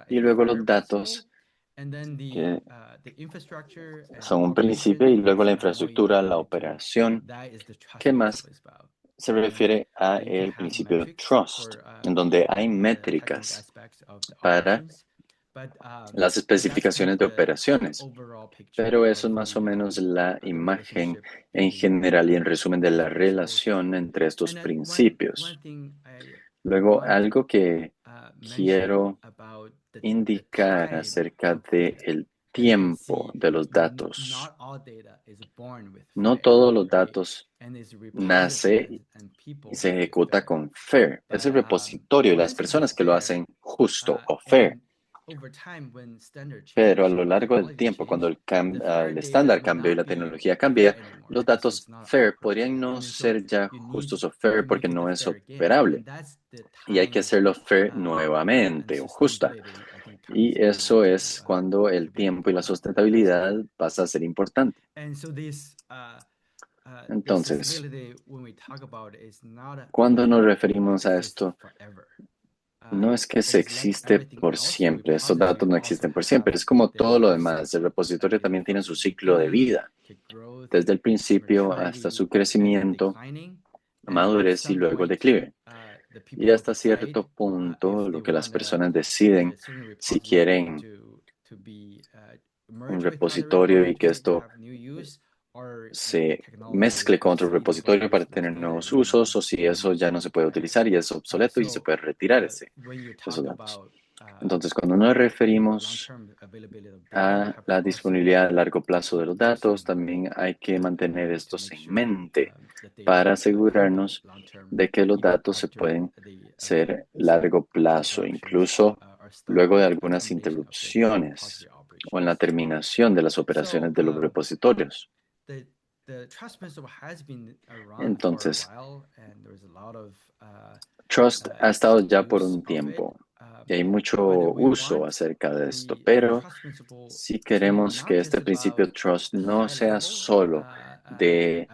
Y luego los datos, que son un principio, y luego la infraestructura, la operación, que más se refiere a el principio de trust, en donde hay métricas para las especificaciones de operaciones. Pero eso es más o menos la imagen en general y en resumen de la relación entre estos principios. Luego, algo que quiero indicar acerca del tiempo de los datos. No todos los datos nace y se ejecuta con FAIR. Es el repositorio y las personas que lo hacen justo o FAIR. Pero a lo largo del tiempo, cuando el estándar cambió y la tecnología cambia, los datos FAIR podrían no ser ya justos o FAIR porque no es operable. Y hay que hacerlo FAIR nuevamente o justa. Y eso es cuando el tiempo y la sustentabilidad pasa a ser importante. Entonces, cuando nos referimos a esto, no es que se existe por siempre. Estos datos no existen por siempre. Es como todo lo demás. El repositorio también tiene su ciclo de vida, desde el principio hasta su crecimiento, madurez y luego el declive. Y hasta cierto punto, lo que las personas deciden si quieren un repositorio y que esto se mezcle con otro repositorio para tener nuevos usos, o si eso ya no se puede utilizar y es obsoleto y se puede retirar esos datos. Entonces, cuando nos referimos a la disponibilidad a largo plazo de los datos, también hay que mantener estos en mente para asegurarnos de que los datos se pueden ser largo plazo, incluso luego de algunas interrupciones o en la terminación de las operaciones de los repositorios. Entonces, Trust ha estado ya por un tiempo y hay mucho uso acerca de esto, pero si queremos que este principio Trust no sea solo de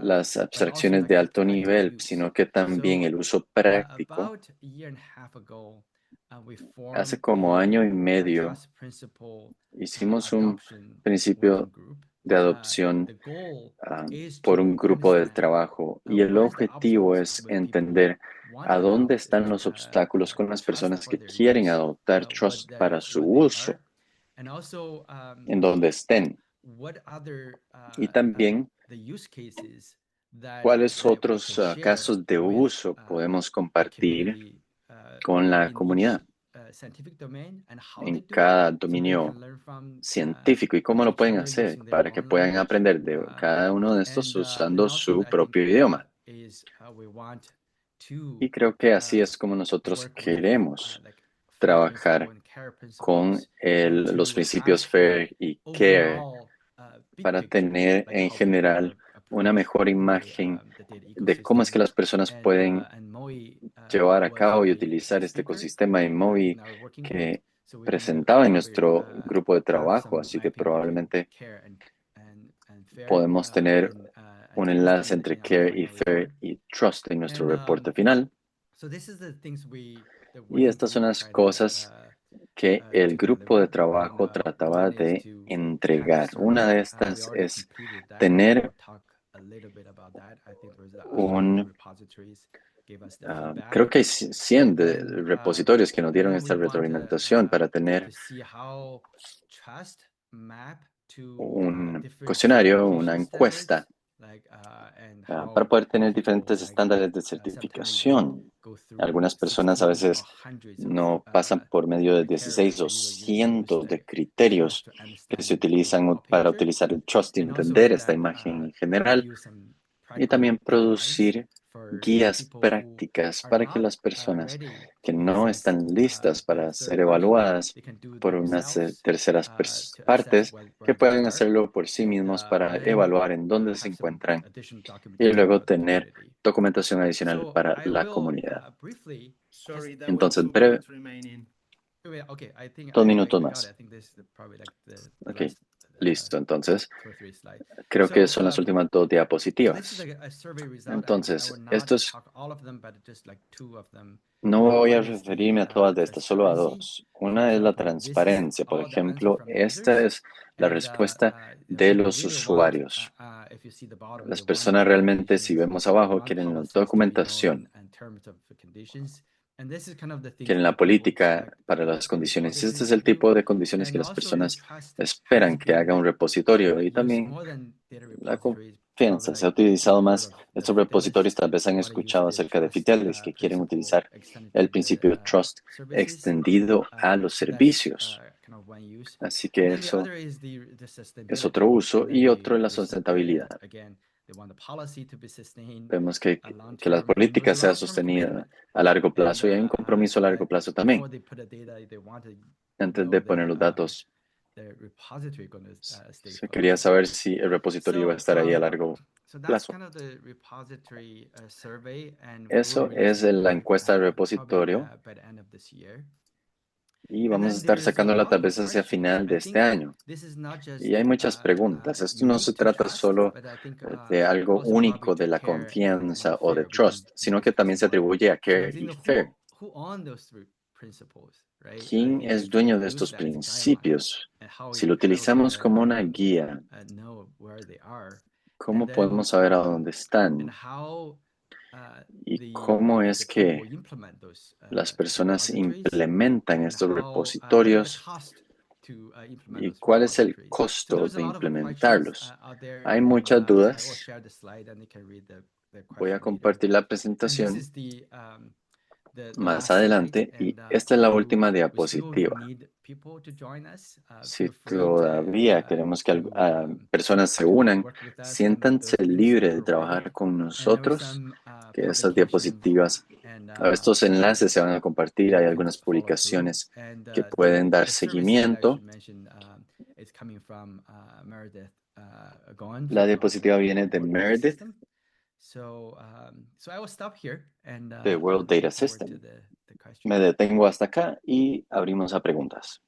las abstracciones de alto nivel, sino que también el uso práctico. Hace como año y medio hicimos un principio de adopción por un grupo de trabajo y el objetivo es entender a dónde están los obstáculos con las personas que quieren adoptar Trust para su uso, en donde estén. Y también, ¿cuáles otros casos de uso podemos compartir con la comunidad en cada dominio científico y cómo lo pueden hacer para que puedan aprender de cada uno de estos usando su propio idioma? Y creo que así es como nosotros queremos trabajar con los principios FAIR y CARE para tener en general una mejor imagen de cómo es que las personas pueden llevar a cabo y utilizar este ecosistema de MOVI que presentaba en nuestro grupo de trabajo, así que probablemente podemos tener un enlace entre CARE y FAIR y Trust en nuestro reporte final. Y estas son las cosas que el grupo de trabajo trataba de entregar. Una de estas es tener creo que hay 100 de repositorios que nos dieron esta retroalimentación para tener un cuestionario, una encuesta, para poder tener diferentes estándares de certificación. Algunas personas a veces no pasan por medio de 16 o cientos de criterios que se utilizan para utilizar el Trust y entender esta imagen en general, y también producir guías prácticas para que las personas que no están listas para ser evaluadas por unas terceras partes, que puedan hacerlo por sí mismos para evaluar en dónde se encuentran y luego tener documentación adicional para la comunidad. Entonces, breve, 2 minutos más. Ok, listo. Entonces, creo que son las últimas 2 diapositivas. Entonces, no voy a referirme a todas de estas, solo a 2. Una es la transparencia. Por ejemplo, esta es la respuesta de los usuarios. Las personas realmente, si vemos abajo, quieren la documentación, quieren la política para las condiciones. Este es el tipo de condiciones que las personas esperan que haga un repositorio, y también la confianza. Se ha utilizado más estos repositorios, tal vez han escuchado acerca de Fidelis, que quieren utilizar el principio Trust extendido a los servicios. Así que eso es otro uso, y otro es la sustentabilidad. Vemos que la política sea sostenida a largo plazo, y hay un compromiso a largo plazo también. Antes de poner los datos, se quería saber si el repositorio iba a estar ahí a largo plazo. Eso es la encuesta del repositorio, y vamos a estar sacándola tal vez hacia final de este año. Y hay muchas preguntas. Esto no se trata solo de algo único de la confianza o de Trust, sino que también se atribuye a CARE y FAIR. ¿Quién es dueño de estos principios? Si lo utilizamos como una guía, ¿cómo podemos saber a dónde están? y cómo es que las personas implementan estos repositorios y cuál es el costo de implementarlos. Hay muchas dudas. Voy a compartir la presentación más adelante y esta es la última diapositiva. Si todavía queremos que personas se unan, siéntanse libres de trabajar con nosotros, que esas diapositivas, estos enlaces se van a compartir. Hay algunas publicaciones que pueden dar seguimiento. La diapositiva viene de Meredith, de World Data System. Me detengo hasta acá y abrimos a preguntas.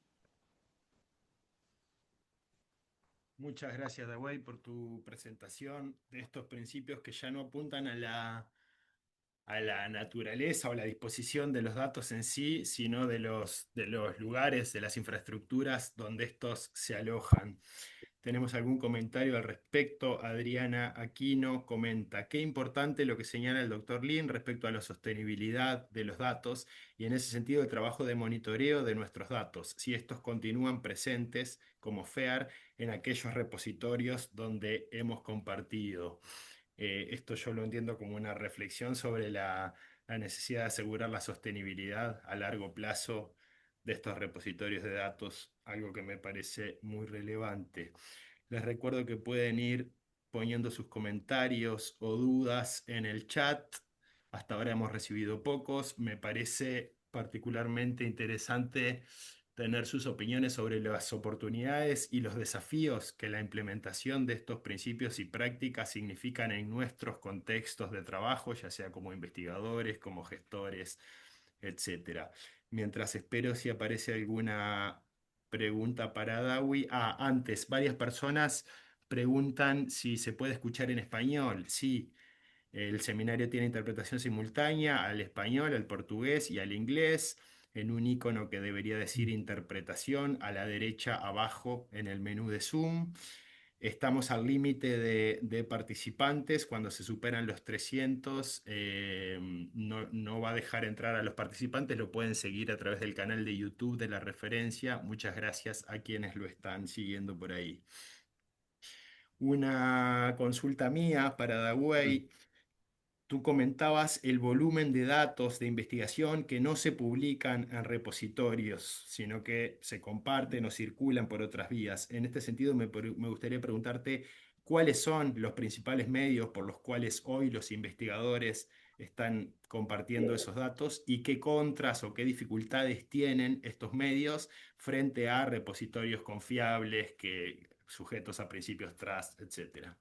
Muchas gracias, Dawei, por tu presentación de estos principios que ya no apuntan a la naturaleza o la disposición de los datos en sí, sino de los lugares, de las infraestructuras donde estos se alojan. ¿Tenemos algún comentario al respecto? Adriana Aquino comenta, qué importante lo que señala el doctor Lin respecto a la sostenibilidad de los datos y en ese sentido el trabajo de monitoreo de nuestros datos, si estos continúan presentes como FAIR en aquellos repositorios donde hemos compartido. Esto yo lo entiendo como una reflexión sobre la necesidad de asegurar la sostenibilidad a largo plazo de estos repositorios de datos, algo que me parece muy relevante. Les recuerdo que pueden ir poniendo sus comentarios o dudas en el chat. Hasta ahora hemos recibido pocos. Me parece particularmente interesante tener sus opiniones sobre las oportunidades y los desafíos que la implementación de estos principios y prácticas significan en nuestros contextos de trabajo, ya sea como investigadores, como gestores, etcétera. Mientras espero si aparece alguna pregunta para Dawi. Antes, varias personas preguntan si se puede escuchar en español. Sí, el seminario tiene interpretación simultánea al español, al portugués y al inglés, en un icono que debería decir interpretación a la derecha abajo en el menú de Zoom. Estamos al límite de participantes. Cuando se superan los 300, no va a dejar entrar a los participantes. Lo pueden seguir a través del canal de YouTube de la referencia. Muchas gracias a quienes lo están siguiendo por ahí. Una consulta mía para Dawei. Tú comentabas el volumen de datos de investigación que no se publican en repositorios, sino que se comparten o circulan por otras vías. En este sentido, me gustaría preguntarte cuáles son los principales medios por los cuales hoy los investigadores están compartiendo esos datos y qué contras o qué dificultades tienen estos medios frente a repositorios confiables sujetos a principios trust, etcétera.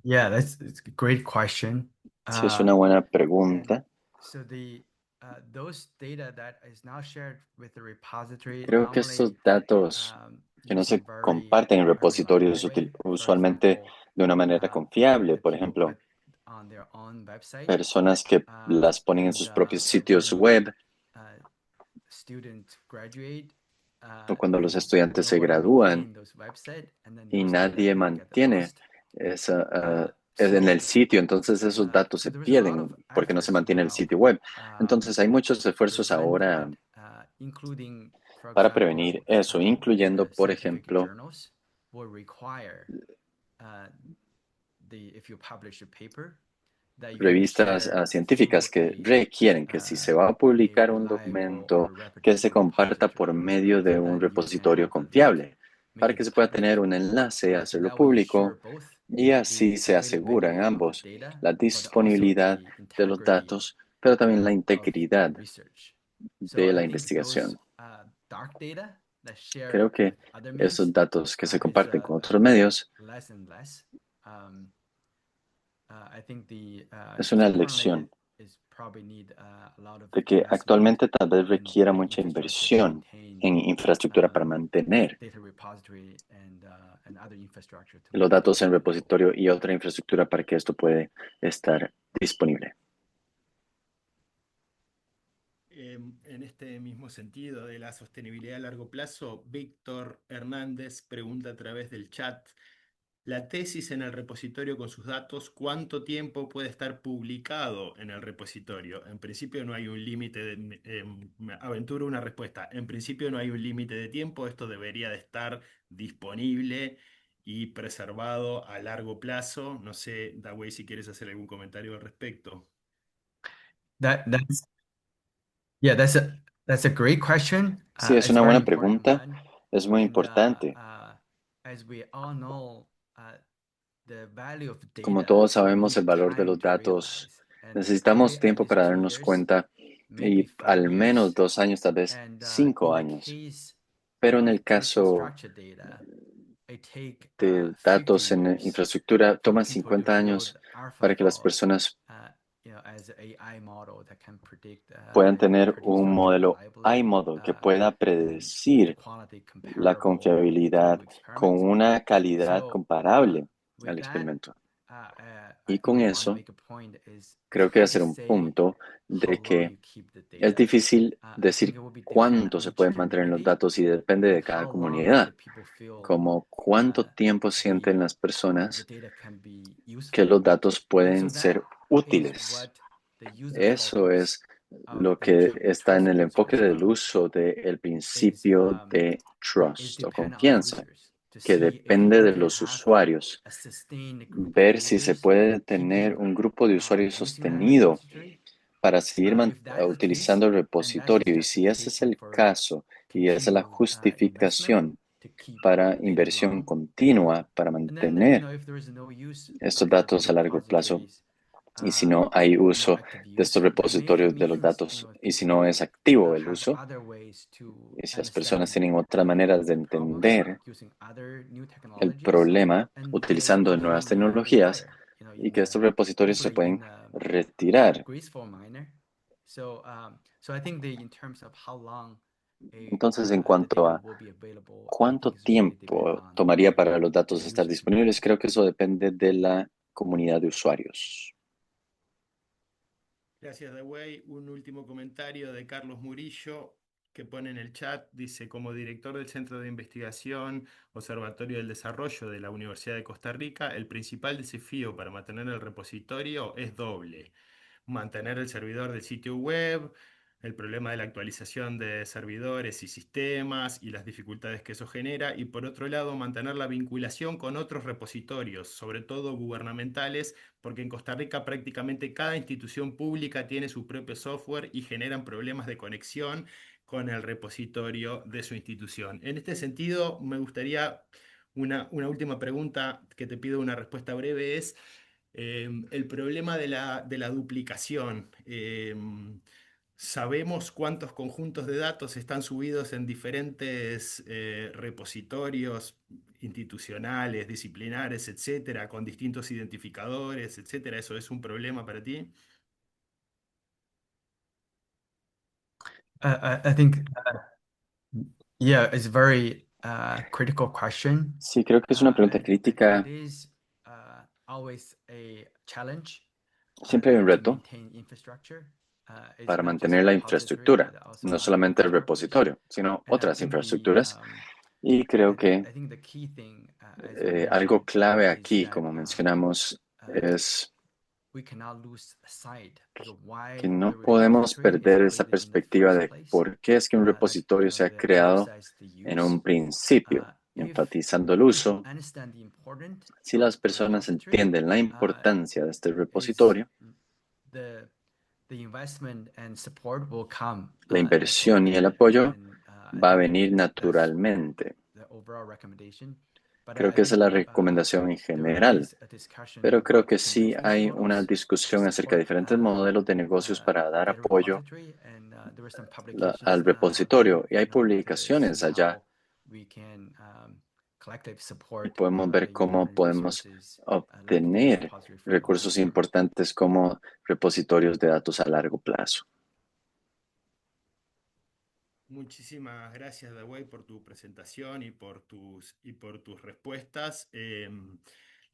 Yeah, that's a great question. Sí, es una buena pregunta. Creo que estos datos que no se comparten en repositorios usualmente de una manera confiable, por ejemplo, personas que las ponen en sus propios sitios web, o cuando los estudiantes se gradúan y nadie mantiene en el sitio, entonces esos datos se pierden porque no se mantiene el sitio web. Entonces hay muchos esfuerzos ahora para prevenir eso, incluyendo, por ejemplo, revistas científicas que requieren que si se va a publicar un documento, que se comparta por medio de un repositorio confiable, para que se pueda tener un enlace, hacerlo público, y así se aseguran ambos la disponibilidad de los datos, pero también la integridad de la investigación. Creo que esos datos que se comparten con otros medios es una lección de que actualmente tal vez requiera mucha inversión en infraestructura para mantener los datos en repositorio y otra infraestructura para que esto pueda estar disponible. En este mismo sentido de la sostenibilidad a largo plazo, Víctor Hernández pregunta a través del chat, la tesis en el repositorio con sus datos, ¿cuánto tiempo puede estar publicado en el repositorio? En principio no hay un límite me aventuro una respuesta. En principio no hay un límite de tiempo, esto debería de estar disponible y preservado a largo plazo. No sé, Dawei, si quieres hacer algún comentario al respecto. That's yeah, that's a great question. Sí, es It's a una very buena important pregunta, one. es muy And importante. as we all know, the value of Como data todos will sabemos, need el valor de time los to datos, realize. And necesitamos today, at tiempo least para two darnos years, cuenta maybe y five al menos years. 2 años, tal vez And 5 in the años. case Pero en of el caso infrastructure data, it take de 50 datos en years infraestructura, for toma people to 50 build años para que las AlphaFold, personas as an AI model that can predict puedan and tener produce un very modelo reliably iModel que pueda and with the predecir quality la comparable confiabilidad to con experiments. una calidad So comparable with al that, experimento. I Y think con I want to eso, make a point is it's creo que hard to hacer un say punto how de long que you keep the es data. difícil I think decir it will be depend cuánto on se each pueden mantener los community datos y depende and de cada how long the comunidad, people feel como cuánto tiempo sienten las the personas data can be que useful. los datos And so pueden that ser is útiles. what the user Eso focus es of lo the que está en trust el enfoque principles del uso del is principio de is trust o depend on the confianza, users to que see if depende we de can los have usuarios. a sustained group of Ver si se users puede tener keeping un grupo de usuarios using that sostenido repository. para seguir If that is the case, utilizando el then that's the repositorio. Y si ese es justification el for caso y esa es la continued investment justificación to keep para data inversión long. continua, para And then, mantener if there is no use estos for datos a the largo plazo, repositories, y si no hay uso active de use, estos that may repositorios de los means datos, y si no es activo el have uso, other ways to y si las personas understand tienen otras maneras de the problems entender using other new el technologies, problema and they utilizando nuevas become tecnologías, expired, y in que estos a repositorios se hopefully pueden in a retirar. graceful manner. So, I think in terms of how long Entonces, en the cuanto data a will be available, I cuánto think it's really depend tiempo on tomaría para los the datos estar user disponibles, community. creo que eso depende de la comunidad de usuarios. Gracias, Dawei. Un último comentario de Carlos Murillo que pone en el chat. Dice, como director del Centro de Investigación Observatorio del Desarrollo de la Universidad de Costa Rica, el principal desafío para mantener el repositorio es doble. Mantener el servidor del sitio web, el problema de la actualización de servidores y sistemas y las dificultades que eso genera, y por otro lado, mantener la vinculación con otros repositorios, sobre todo gubernamentales, porque en Costa Rica prácticamente cada institución pública tiene su propio software y generan problemas de conexión con el repositorio de su institución. En este sentido, me gustaría una última pregunta que te pido una respuesta breve es el problema de la duplicación. ¿Sabemos cuántos conjuntos de datos están subidos en diferentes repositorios institucionales, disciplinares, etcétera, con distintos identificadores, etcétera? ¿Eso es un problema para ti? I think, yeah, it's a very critical question. Sí, creo que es una pregunta And crítica. it is always a challenge Siempre hay un to reto maintain infrastructure. It's para not just mantener la repository, infraestructura, but also no other solamente el infrastructures. repositorio, sino And I otras think infraestructuras. Y creo que I think the key thing, as you algo mentioned, clave is aquí, that como mencionamos, es we cannot lose sight of que why no the podemos repository is perder esa created in the perspectiva first de place. por qué es que un That repositorio se ha creado emphasize the en use. un principio, If enfatizando el people uso. understand the importance Si of las the personas repository, entienden la importancia de este repositorio, the investment and support will come la inversión y el naturally, apoyo and I va a think venir that's naturalmente. the overall recommendation. But Creo I que esa es think la recomendación en there general, is a discussion pero creo about que different sí business hay una models to discusión acerca de support diferentes modelos de negocios para dar data apoyo repository, and there were some publications al repositorio. Y hay to see publicaciones allá how we can collective y support podemos ver the cómo important podemos resources like data obtener repository for the long recursos term. importantes como repositorios de datos a largo plazo. Muchísimas gracias, Dawei, por tu presentación y por tus respuestas.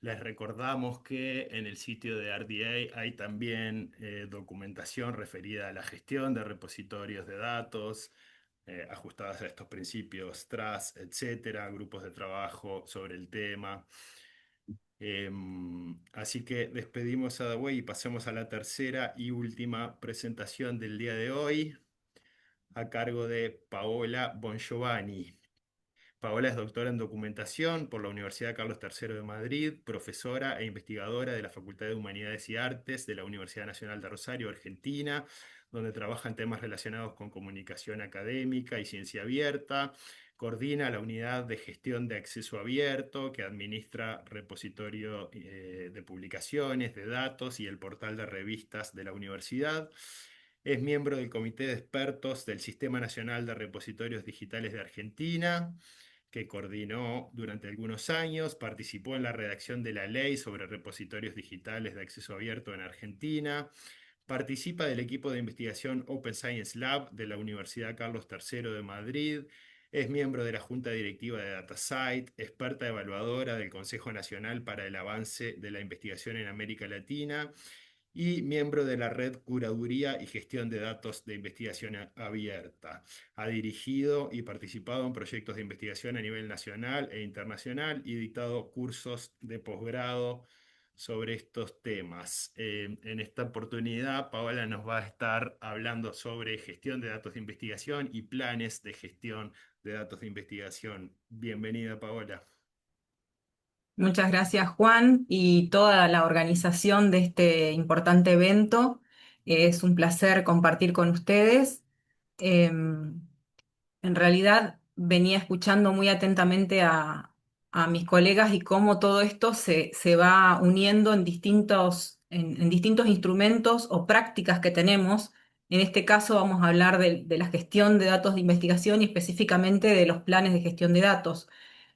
Les recordamos que en el sitio de RDA hay también documentación referida a la gestión de repositorios de datos, ajustadas a estos principios TRAS, etcétera, grupos de trabajo sobre el tema. Así que despedimos a Dawei y pasemos a la tercera y última presentación del día de hoy, a cargo de Paola Bongiovanni. Paola es doctora en documentación por la Universidad Carlos III de Madrid, profesora e investigadora de la Facultad de Humanidades y Artes de la Universidad Nacional de Rosario, Argentina, donde trabaja en temas relacionados con comunicación académica y ciencia abierta. Coordina la unidad de gestión de acceso abierto, que administra repositorio de publicaciones, de datos y el portal de revistas de la universidad. Es miembro del Comité de Expertos del Sistema Nacional de Repositorios Digitales de Argentina, que coordinó durante algunos años, participó en la redacción de la ley sobre repositorios digitales de acceso abierto en Argentina, participa del equipo de investigación Open Science Lab de la Universidad Carlos III de Madrid, es miembro de la Junta Directiva de DataCite, experta evaluadora del Consejo Nacional para el Avance de la Investigación en América Latina y miembro de la Red Curaduría y Gestión de Datos de Investigación Abierta. Ha dirigido y participado en proyectos de investigación a nivel nacional e internacional y dictado cursos de posgrado sobre estos temas. En esta oportunidad, Paola nos va a estar hablando sobre gestión de datos de investigación y planes de gestión de datos de investigación. Bienvenida, Paola. Muchas gracias, Juan, y toda la organización de este importante evento. Es un placer compartir con ustedes. En realidad venía escuchando muy atentamente a mis colegas y cómo todo esto se va uniendo en distintos instrumentos o prácticas que tenemos. En este caso vamos a hablar de la gestión de datos de investigación y específicamente de los planes de gestión de datos.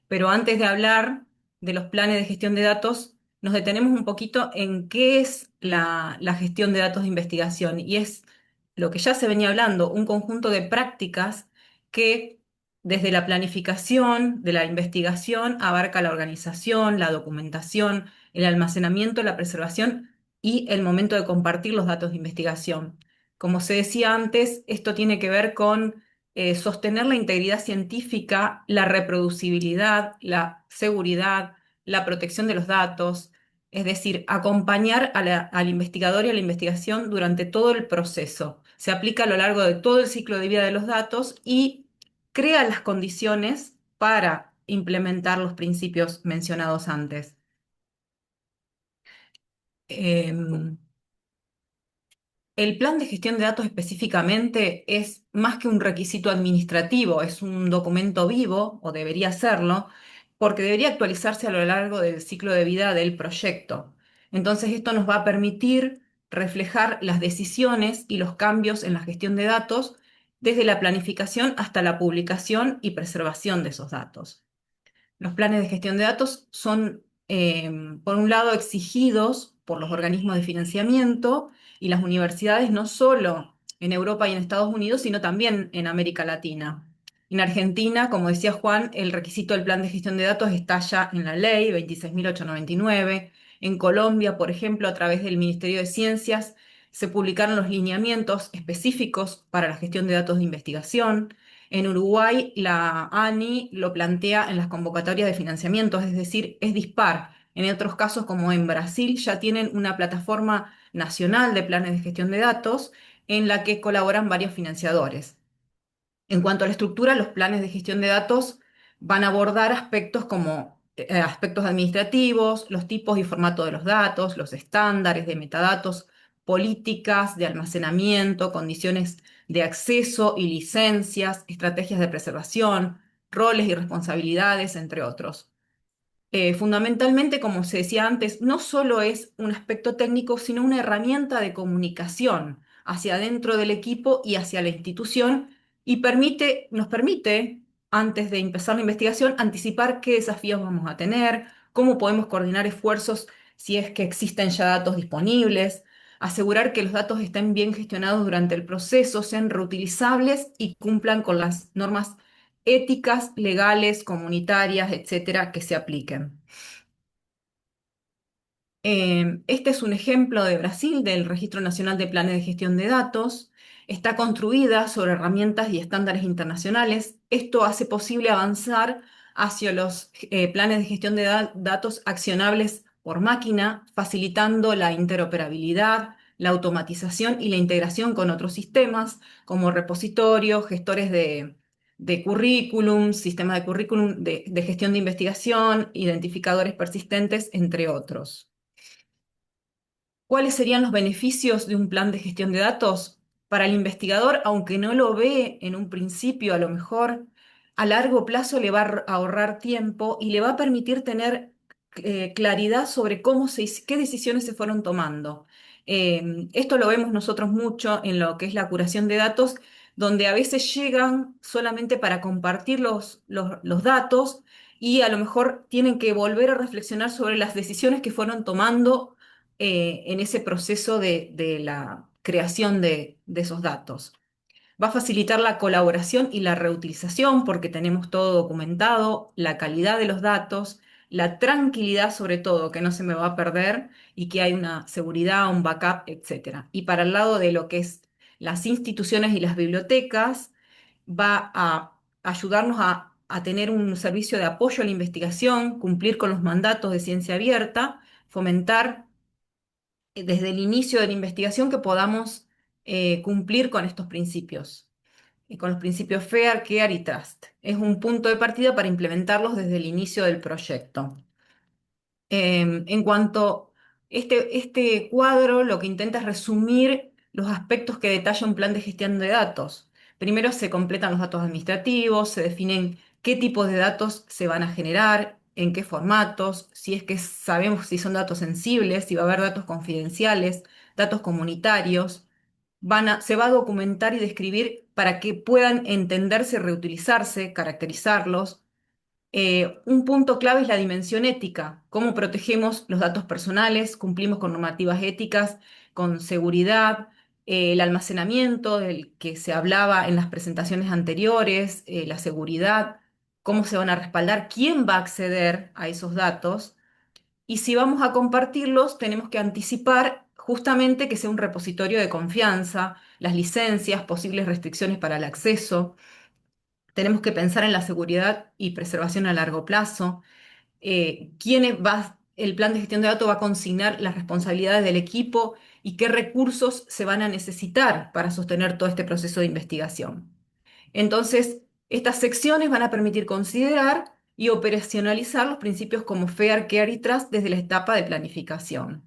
Pero antes de hablar de los planes de gestión de datos, nos detenemos un poquito en qué es la gestión de datos de investigación. Y es lo que ya se venía hablando, un conjunto de prácticas que desde la planificación de la investigación abarca la organización, la documentación, el almacenamiento, la preservación y el momento de compartir los datos de investigación. Como se decía antes, esto tiene que ver con sostener la integridad científica, la reproducibilidad, la seguridad, la protección de los datos, es decir, acompañar al investigador y a la investigación durante todo el proceso. Se aplica a lo largo de todo el ciclo de vida de los datos y crea las condiciones para implementar los principios mencionados antes. El plan de gestión de datos específicamente es más que un requisito administrativo, es un documento vivo, o debería serlo, porque debería actualizarse a lo largo del ciclo de vida del proyecto. Entonces, esto nos va a permitir reflejar las decisiones y los cambios en la gestión de datos desde la planificación hasta la publicación y preservación de esos datos. Los planes de gestión de datos son, por un lado, exigidos por los organismos de financiamiento y las universidades, no solo en Europa y en Estados Unidos, sino también en América Latina. En Argentina, como decía Juan, el requisito del plan de gestión de datos está ya en la ley 26.899. En Colombia, por ejemplo, a través del Ministerio de Ciencias, se publicaron los lineamientos específicos para la gestión de datos de investigación. En Uruguay, la ANI lo plantea en las convocatorias de financiamiento, es decir, es dispar. En otros casos, como en Brasil, ya tienen una plataforma nacional de planes de gestión de datos en la que colaboran varios financiadores. En cuanto a la estructura, los planes de gestión de datos van a abordar aspectos como aspectos administrativos, los tipos y formato de los datos, los estándares de metadatos, políticas de almacenamiento, condiciones de acceso y licencias, estrategias de preservación, roles y responsabilidades, entre otros. Fundamentalmente, como se decía antes, no solo es un aspecto técnico, sino una herramienta de comunicación hacia adentro del equipo y hacia la institución y nos permite, antes de empezar la investigación, anticipar qué desafíos vamos a tener, cómo podemos coordinar esfuerzos si es que existen ya datos disponibles, asegurar que los datos estén bien gestionados durante el proceso, sean reutilizables y cumplan con las normas éticas, legales, comunitarias, etcétera, que se apliquen. Este es un ejemplo de Brasil, del Registro Nacional de Planes de Gestión de Datos. Está construida sobre herramientas y estándares internacionales. Esto hace posible avanzar hacia los planes de gestión de datos accionables por máquina, facilitando la interoperabilidad, la automatización y la integración con otros sistemas como repositorios, gestores de currículum, sistemas de currículum, de gestión de investigación, identificadores persistentes, entre otros. ¿Cuáles serían los beneficios de un plan de gestión de datos? Para el investigador, aunque no lo ve en un principio, a lo mejor a largo plazo le va a ahorrar tiempo y le va a permitir tener claridad sobre qué decisiones se fueron tomando. Esto lo vemos nosotros mucho en lo que es la curación de datos, donde a veces llegan solamente para compartir los datos y a lo mejor tienen que volver a reflexionar sobre las decisiones que fueron tomando en ese proceso de la creación de esos datos. Va a facilitar la colaboración y la reutilización porque tenemos todo documentado, la calidad de los datos, la tranquilidad sobre todo, que no se me va a perder y que hay una seguridad, un backup, etc. Y para el lado de lo que es las instituciones y las bibliotecas, va a ayudarnos a tener un servicio de apoyo a la investigación, cumplir con los mandatos de ciencia abierta, fomentar desde el inicio de la investigación que podamos cumplir con estos principios, y con los principios FAIR, CARE y TRUST. Es un punto de partida para implementarlos desde el inicio del proyecto. En cuanto este cuadro, lo que intenta es resumir los aspectos que detalla un plan de gestión de datos. Primero se completan los datos administrativos, se definen qué tipos de datos se van a generar, en qué formatos, si es que sabemos si son datos sensibles, si va a haber datos confidenciales, datos comunitarios. Se va a documentar y describir para que puedan entenderse, reutilizarse, caracterizarlos. Un punto clave es la dimensión ética, cómo protegemos los datos personales, cumplimos con normativas éticas, con seguridad, el almacenamiento del que se hablaba en las presentaciones anteriores, la seguridad, cómo se van a respaldar, quién va a acceder a esos datos y si vamos a compartirlos tenemos que anticipar justamente que sea un repositorio de confianza, las licencias, posibles restricciones para el acceso. Tenemos que pensar en la seguridad y preservación a largo plazo. El plan de gestión de datos va a consignar las responsabilidades del equipo y qué recursos se van a necesitar para sostener todo este proceso de investigación. Entonces, estas secciones van a permitir considerar y operacionalizar los principios como FAIR, CARE y TRUST desde la etapa de planificación.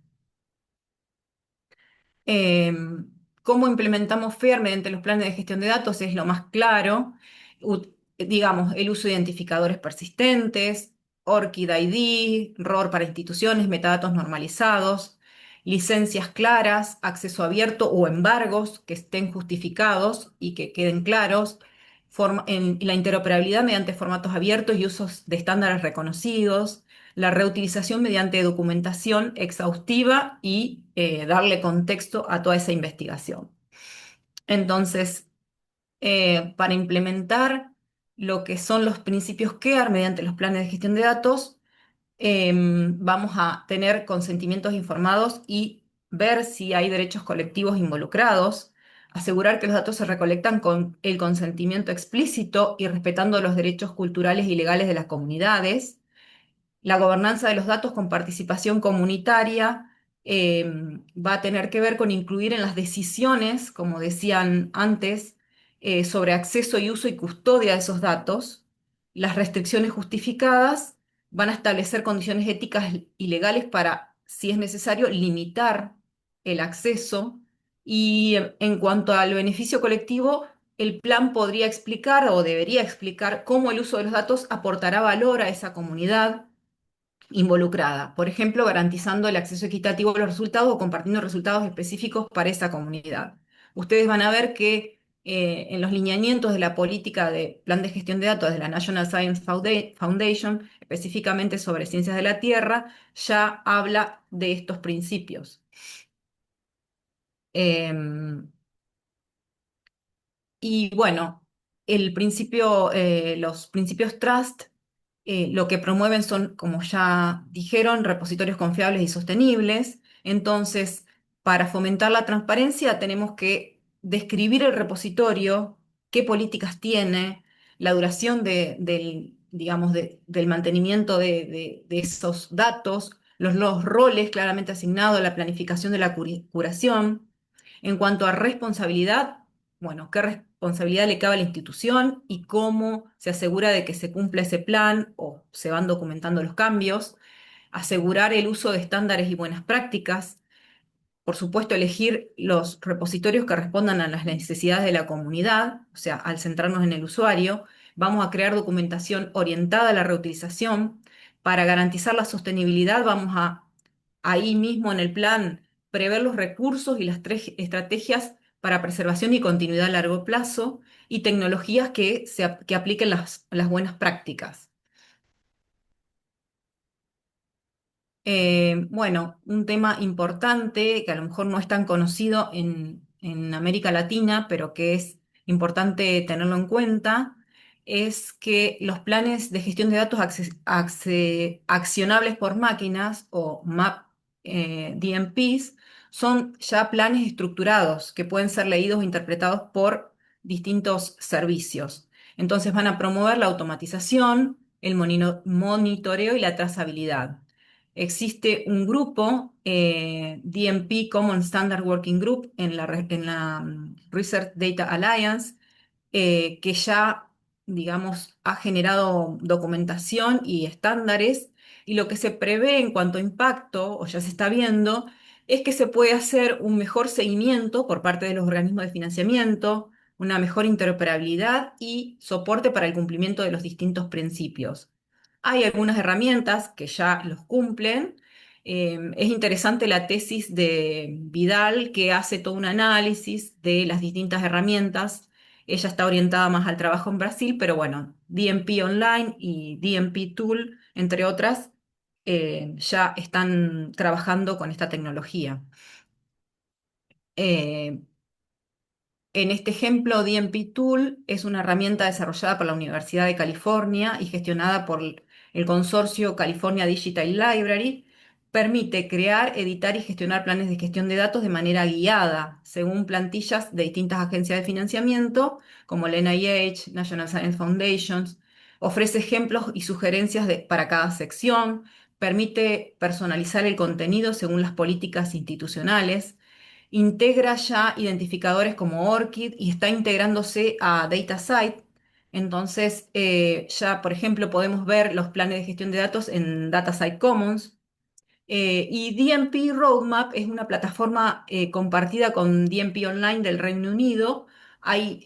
Cómo implementamos FAIR mediante los planes de gestión de datos es lo más claro. Digamos, el uso de identificadores persistentes, ORCID ID, ROR para instituciones, metadatos normalizados, licencias claras, acceso abierto o embargos que estén justificados y que queden claros, en la interoperabilidad mediante formatos abiertos y usos de estándares reconocidos, la reutilización mediante documentación exhaustiva y darle contexto a toda esa investigación. Entonces, para implementar lo que son los principios CARE mediante los planes de gestión de datos, vamos a tener consentimientos informados y ver si hay derechos colectivos involucrados, asegurar que los datos se recolectan con el consentimiento explícito y respetando los derechos culturales y legales de las comunidades, la gobernanza de los datos con participación comunitaria va a tener que ver con incluir en las decisiones, como decían antes, sobre acceso y uso y custodia de esos datos. Las restricciones justificadas van a establecer condiciones éticas y legales para, si es necesario, limitar el acceso. Y en cuanto al beneficio colectivo, el plan podría explicar o debería explicar cómo el uso de los datos aportará valor a esa comunidad involucrada, por ejemplo, garantizando el acceso equitativo a los resultados o compartiendo resultados específicos para esa comunidad. Ustedes van a ver que en los lineamientos de la política de plan de gestión de datos de la National Science Foundation, específicamente sobre ciencias de la Tierra, ya habla de estos principios. Y bueno, los principios Trust Lo que promueven son, como ya dijeron, repositorios confiables y sostenibles. Entonces, para fomentar la transparencia, tenemos que describir el repositorio, qué políticas tiene, la duración digamos, del mantenimiento de esos datos, los roles claramente asignados, la planificación de la curación. En cuanto a responsabilidad, bueno, qué responsabilidad le cabe a la institución y cómo se asegura de que se cumpla ese plan o se van documentando los cambios, asegurar el uso de estándares y buenas prácticas, por supuesto, elegir los repositorios que respondan a las necesidades de la comunidad, o sea, al centrarnos en el usuario, vamos a crear documentación orientada a la reutilización. Para garantizar la sostenibilidad, vamos a, ahí mismo en el plan, prever los recursos y las tres estrategias para preservación y continuidad a largo plazo y tecnologías que apliquen las buenas prácticas. Bueno, un tema importante que a lo mejor no es tan conocido en América Latina, pero que es importante tenerlo en cuenta, es que los planes de gestión de datos accionables por máquinas o MAP, DMPs son ya planes estructurados que pueden ser leídos o interpretados por distintos servicios. Entonces van a promover la automatización, el monitoreo y la trazabilidad. Existe un grupo, DMP Common Standard Working Group, en la Research Data Alliance, que ya, digamos, ha generado documentación y estándares, y lo que se prevé en cuanto a impacto, o ya se está viendo, es que se puede hacer un mejor seguimiento por parte de los organismos de financiamiento, una mejor interoperabilidad y soporte para el cumplimiento de los distintos principios. Hay algunas herramientas que ya los cumplen. Es interesante la tesis de Vidal, que hace todo un análisis de las distintas herramientas. Ella está orientada más al trabajo en Brasil, pero bueno, DMP Online y DMP Tool, entre otras, ya están trabajando con esta tecnología. Eh, en este ejemplo, DMP Tool es una herramienta desarrollada por la Universidad de California y gestionada por el consorcio California Digital Library. Permite crear, editar y gestionar planes de gestión de datos de manera guiada, según plantillas de distintas agencias de financiamiento, como la NIH, National Science Foundations. Ofrece ejemplos y sugerencias para cada sección. Permite personalizar el contenido según las políticas institucionales. Integra ya identificadores como ORCID y está integrándose a DataSite. Entonces, ya, por ejemplo, podemos ver los planes de gestión de datos en DataSite Commons. Y DMP Roadmap es una plataforma compartida con DMP Online del Reino Unido. Hay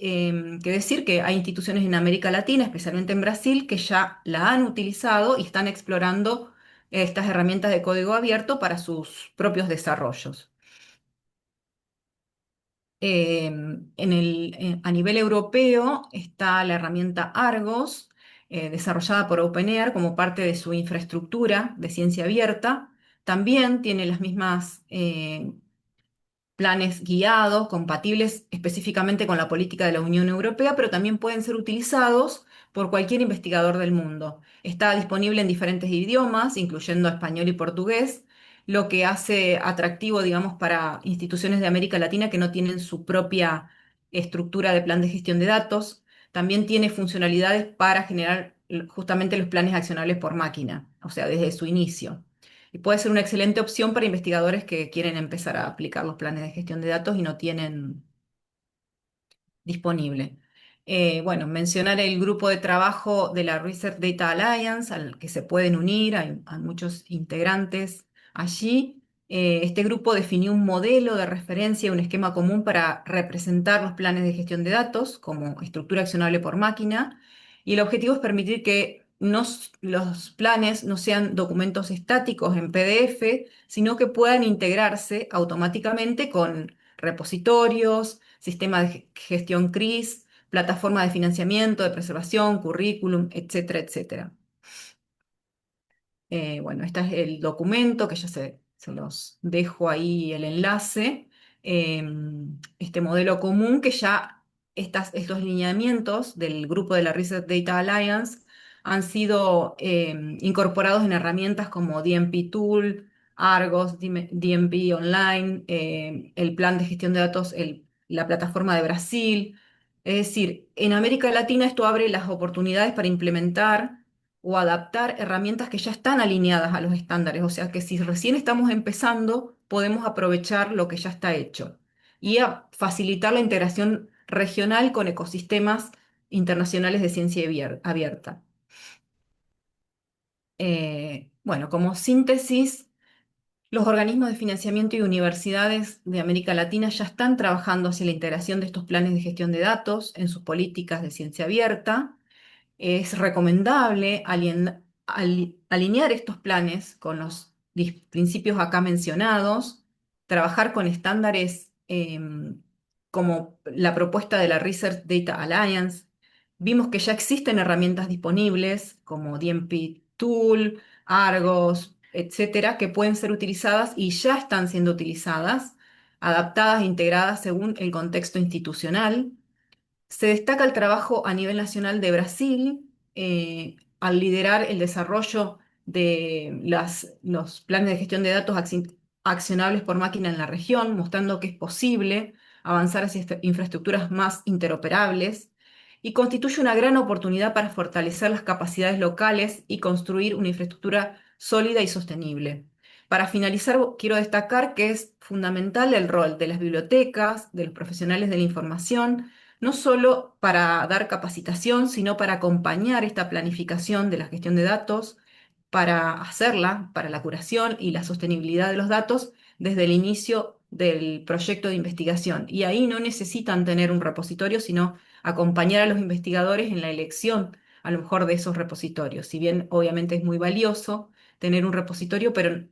que decir que hay instituciones en América Latina, especialmente en Brasil, que ya la han utilizado y están explorando estas herramientas de código abierto para sus propios desarrollos. A nivel europeo está la herramienta Argos, desarrollada por OpenAIRE como parte de su infraestructura de ciencia abierta. También tiene las mismas planes guiados, compatibles específicamente con la política de la Unión Europea, pero también pueden ser utilizados por cualquier investigador del mundo. Está disponible en diferentes idiomas, incluyendo español y portugués, lo que hace atractivo, digamos, para instituciones de América Latina que no tienen su propia estructura de plan de gestión de datos. También tiene funcionalidades para generar justamente los planes accionables por máquina, o sea, desde su inicio. Y puede ser una excelente opción para investigadores que quieren empezar a aplicar los planes de gestión de datos y no tienen disponible. Bueno, mencionar el grupo de trabajo de la Research Data Alliance al que se pueden unir, hay muchos integrantes allí. Este grupo definió un modelo de referencia, un esquema común para representar los planes de gestión de datos como estructura accionable por máquina, y el objetivo es permitir que los planes no sean documentos estáticos en PDF, sino que puedan integrarse automáticamente con repositorios, sistema de gestión CRIS, plataforma de financiamiento, de preservación, currículum, etcétera, etcétera. Bueno, este es el documento que ya se los dejo ahí el enlace. Este modelo común que ya estos lineamientos del grupo de la Research Data Alliance han sido incorporados en herramientas como DMP Tool, Argos, DMP Online, el plan de gestión de datos, la plataforma de Brasil. Es decir, en América Latina esto abre las oportunidades para implementar o adaptar herramientas que ya están alineadas a los estándares. O sea que si recién estamos empezando, podemos aprovechar lo que ya está hecho y a facilitar la integración regional con ecosistemas internacionales de ciencia abierta. Bueno, como síntesis, los organismos de financiamiento y universidades de América Latina ya están trabajando hacia la integración de estos planes de gestión de datos en sus políticas de ciencia abierta. Es recomendable alinear estos planes con los principios acá mencionados, trabajar con estándares como la propuesta de la Research Data Alliance. Vimos que ya existen herramientas disponibles como DMP Tool, Argos, etcétera, que pueden ser utilizadas y ya están siendo utilizadas, adaptadas e integradas según el contexto institucional. Se destaca el trabajo a nivel nacional de Brasil al liderar el desarrollo de los planes de gestión de datos accionables por máquina en la región, mostrando que es posible avanzar hacia infraestructuras más interoperables y constituye una gran oportunidad para fortalecer las capacidades locales y construir una infraestructura sólida y sostenible. Para finalizar, quiero destacar que es fundamental el rol de las bibliotecas, de los profesionales de la información, no solo para dar capacitación, sino para acompañar esta planificación de la gestión de datos, para hacerla, para la curación y la sostenibilidad de los datos desde el inicio del proyecto de investigación. Y ahí no necesitan tener un repositorio, sino acompañar a los investigadores en la elección, a lo mejor, de esos repositorios. Si bien obviamente es muy valioso tener un repositorio, pero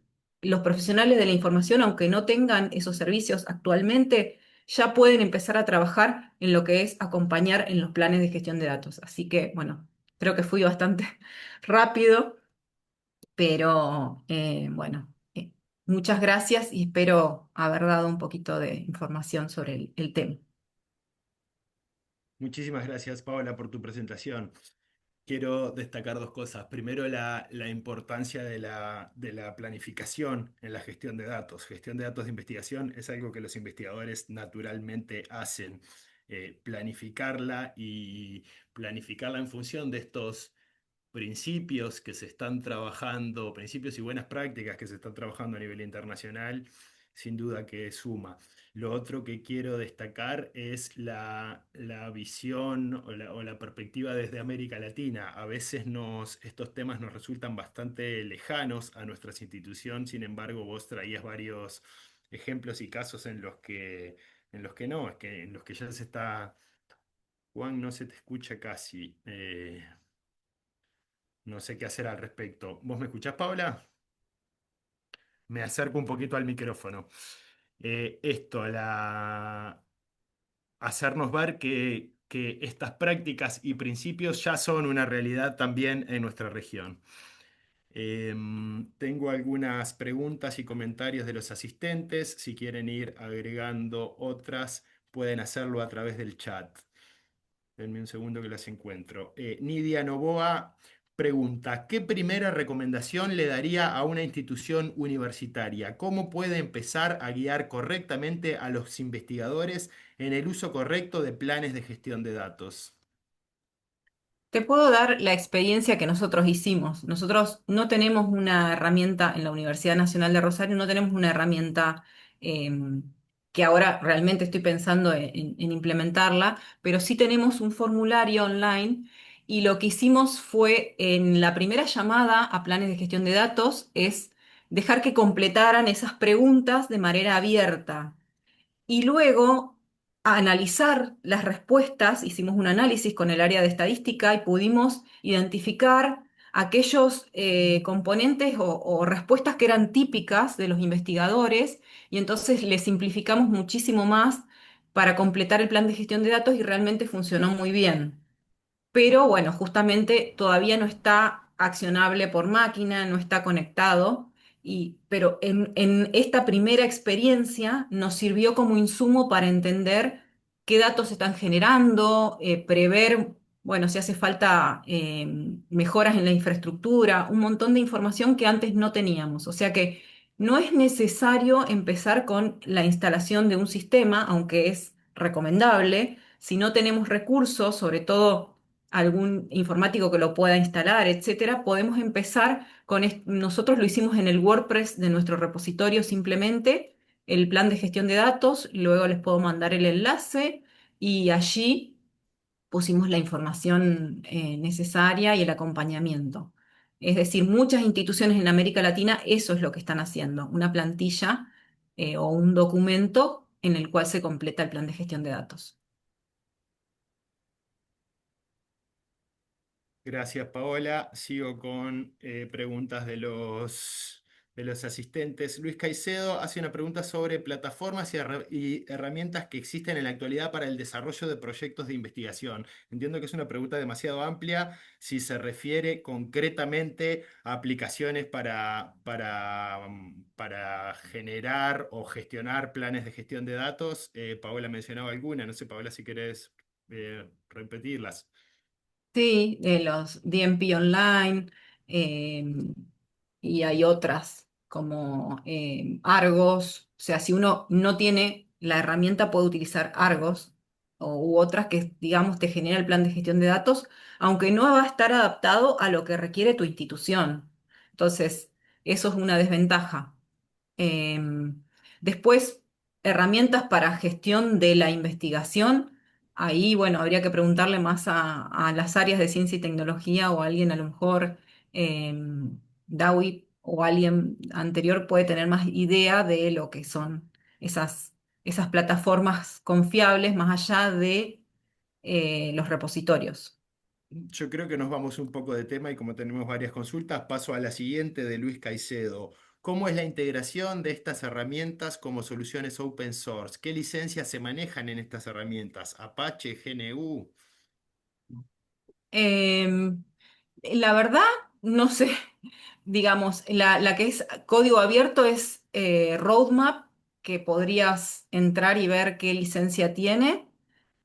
los profesionales de la información, aunque no tengan esos servicios actualmente, ya pueden empezar a trabajar en lo que es acompañar en los planes de gestión de datos. Así que, bueno, creo que fui bastante rápido, pero bueno, muchas gracias y espero haber dado un poquito de información sobre el tema. Muchísimas gracias, Paola, por tu presentación. Quiero destacar dos cosas. Primero, la importancia de la planificación en la gestión de datos. Gestión de datos de investigación es algo que los investigadores naturalmente hacen. Planificarla y planificarla en función de estos principios que se están trabajando, principios y buenas prácticas que se están trabajando a nivel internacional, sin duda que suma. Lo otro que quiero destacar es la visión o la perspectiva desde América Latina. A veces estos temas nos resultan bastante lejanos a nuestras instituciones, sin embargo, vos traías varios ejemplos y casos en los que no, es que en los que ya se está... Juan, no se te escucha casi. No sé qué hacer al respecto. ¿Vos me escuchás, Paula? Me acerco un poquito al micrófono. Esto, hacernos ver que estas prácticas y principios ya son una realidad también en nuestra región. Tengo algunas preguntas y comentarios de los asistentes. Si quieren ir agregando otras, pueden hacerlo a través del chat. Denme un segundo que las encuentro. Nidia Novoa pregunta, ¿qué primera recomendación le daría a una institución universitaria? ¿Cómo puede empezar a guiar correctamente a los investigadores en el uso correcto de planes de gestión de datos? Te puedo dar la experiencia que nosotros hicimos. Nosotros no tenemos una herramienta en la Universidad Nacional de Rosario, no tenemos una herramienta que ahora realmente estoy pensando en implementarla, pero sí tenemos un formulario online y lo que hicimos fue en la primera llamada a planes de gestión de datos es dejar que completaran esas preguntas de manera abierta y luego analizar las respuestas. Hicimos un análisis con el área de estadística y pudimos identificar aquellos componentes o respuestas que eran típicas de los investigadores y entonces le simplificamos muchísimo más para completar el plan de gestión de datos y realmente funcionó muy bien. Pero bueno, justamente todavía no está accionable por máquina, no está conectado, pero en esta primera experiencia nos sirvió como insumo para entender qué datos se están generando, prever bueno, si hace falta mejoras en la infraestructura, un montón de información que antes no teníamos. O sea que no es necesario empezar con la instalación de un sistema, aunque es recomendable. Si no tenemos recursos, sobre todo algún informático que lo pueda instalar, etcétera, podemos empezar con nosotros lo hicimos en el WordPress de nuestro repositorio simplemente, el plan de gestión de datos, luego les puedo mandar el enlace y allí pusimos la información necesaria y el acompañamiento. Es decir, muchas instituciones en América Latina eso es lo que están haciendo, una plantilla o un documento en el cual se completa el plan de gestión de datos. Gracias, Paola. Sigo con preguntas de los asistentes. Luis Caicedo hace una pregunta sobre plataformas y herramientas que existen en la actualidad para el desarrollo de proyectos de investigación. Entiendo que es una pregunta demasiado amplia si se refiere concretamente a aplicaciones para generar o gestionar planes de gestión de datos. Paola mencionaba alguna, no sé, Paola, si querés repetirlas. Sí, los DMP Online, eh, y hay otras como Argos. O sea, si uno no tiene la herramienta, puede utilizar Argos u otras que, digamos, te genera el plan de gestión de datos, aunque no va a estar adaptado a lo que requiere tu institución. Entonces, eso es una desventaja. Em, Después, herramientas para gestión de la investigación. Ahí, bueno, habría que preguntarle más a las áreas de ciencia y tecnología o a alguien a lo mejor, Dawi o alguien anterior puede tener más idea de lo que son esas plataformas confiables más allá de los repositorios. Yo creo que nos vamos un poco de tema y como tenemos varias consultas, paso a la siguiente de Luis Caicedo. ¿Cómo es la integración de estas herramientas como soluciones open source? ¿Qué licencias se manejan en estas herramientas? Apache, GNU. Em, la verdad, no sé. Digamos, la que es código abierto es Roadmap, que podrías entrar y ver qué licencia tiene.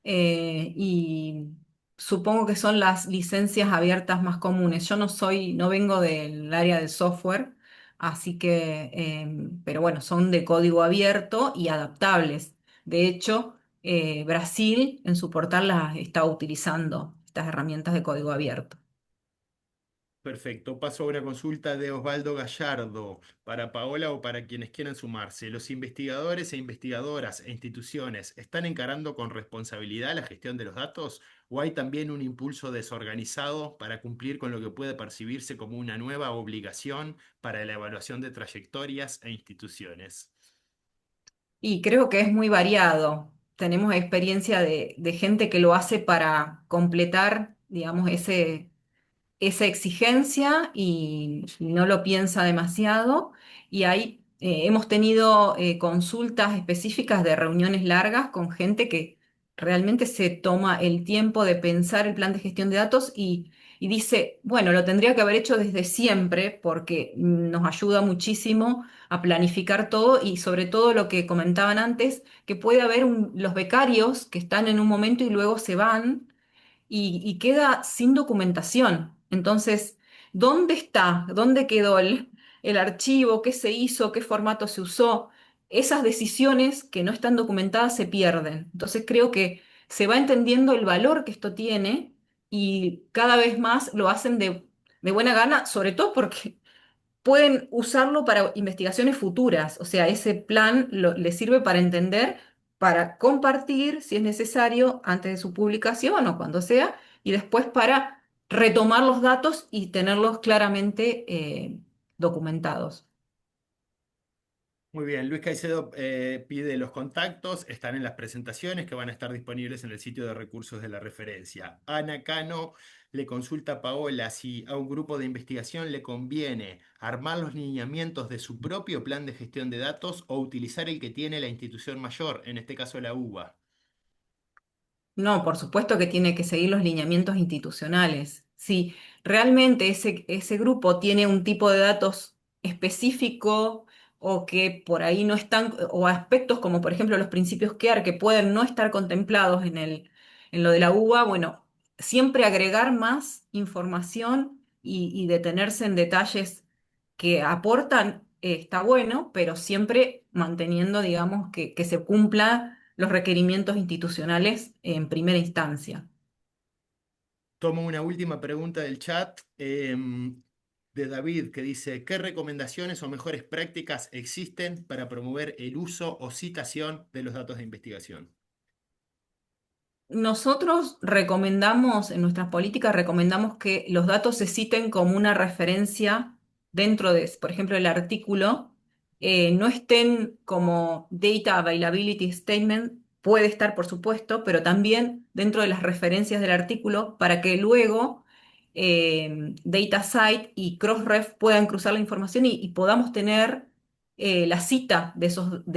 Y supongo que son las licencias abiertas más comunes. Yo no vengo del área de software, así que, pero bueno, son de código abierto y adaptables. De hecho, Brasil en su portal las está utilizando, estas herramientas de código abierto. Perfecto. Paso a una consulta de Osvaldo Gallardo para Paola o para quienes quieran sumarse. ¿Los investigadores e investigadoras e instituciones están encarando con responsabilidad la gestión de los datos o hay también un impulso desorganizado para cumplir con lo que puede percibirse como una nueva obligación para la evaluación de trayectorias e instituciones? Y creo que es muy variado. Tenemos experiencia de gente que lo hace para completar, digamos, esa exigencia y no lo piensa demasiado. Y ahí hemos tenido consultas específicas de reuniones largas con gente que realmente se toma el tiempo de pensar el plan de gestión de datos y dice, bueno, lo tendría que haber hecho desde siempre porque nos ayuda muchísimo a planificar todo y sobre todo lo que comentaban antes, que puede haber los becarios que están en un momento y luego se van y queda sin documentación. Entonces, ¿dónde está? ¿Dónde quedó el archivo? ¿Qué se hizo? ¿Qué formato se usó? Esas decisiones que no están documentadas se pierden. Entonces, creo que se va entendiendo el valor que esto tiene y cada vez más lo hacen de buena gana, sobre todo porque pueden usarlo para investigaciones futuras. O sea, ese plan les sirve para entender, para compartir, si es necesario, antes de su publicación o cuando sea, y después para retomar los datos y tenerlos claramente documentados. Muy bien, Luis Caicedo pide los contactos, están en las presentaciones que van a estar disponibles en el sitio de recursos de la referencia. Ana Cano le consulta a Paola si a un grupo de investigación le conviene armar los lineamientos de su propio plan de gestión de datos o utilizar el que tiene la institución mayor, en este caso la UBA. No, por supuesto que tiene que seguir los lineamientos institucionales. Si realmente ese grupo tiene un tipo de datos específico o que por ahí no están, o aspectos como por ejemplo los principios CARE que pueden no estar contemplados en lo de la UBA, bueno, siempre agregar más información y detenerse en detalles que aportan, está bueno, pero siempre manteniendo, digamos, que se cumplan los requerimientos institucionales en primera instancia. Tomo una última pregunta del chat de David que dice, ¿qué recomendaciones o mejores prácticas existen para promover el uso o citación de los datos de investigación? Nosotros recomendamos, en nuestras políticas, recomendamos que los datos se citen como una referencia dentro de, por ejemplo, el artículo, no estén como Data Availability Statement, puede estar, por supuesto, pero también dentro de las referencias del artículo para que luego DataCite y Crossref puedan cruzar la información y podamos tener la cita de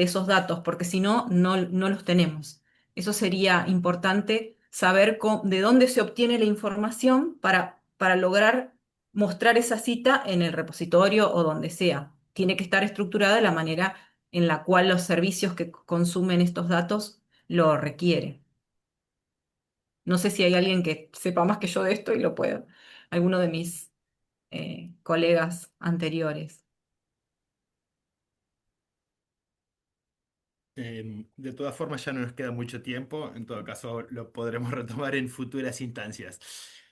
esos datos, porque si no, no los tenemos. Eso sería importante saber de dónde se obtiene la información para lograr mostrar esa cita en el repositorio o donde sea. Tiene que estar estructurada de la manera en la cual los servicios que consumen estos datos lo requieren. No sé si hay alguien que sepa más que yo de esto y lo puedo. Alguno de mis colegas anteriores. De todas formas, ya no nos queda mucho tiempo, en todo caso lo podremos retomar en futuras instancias.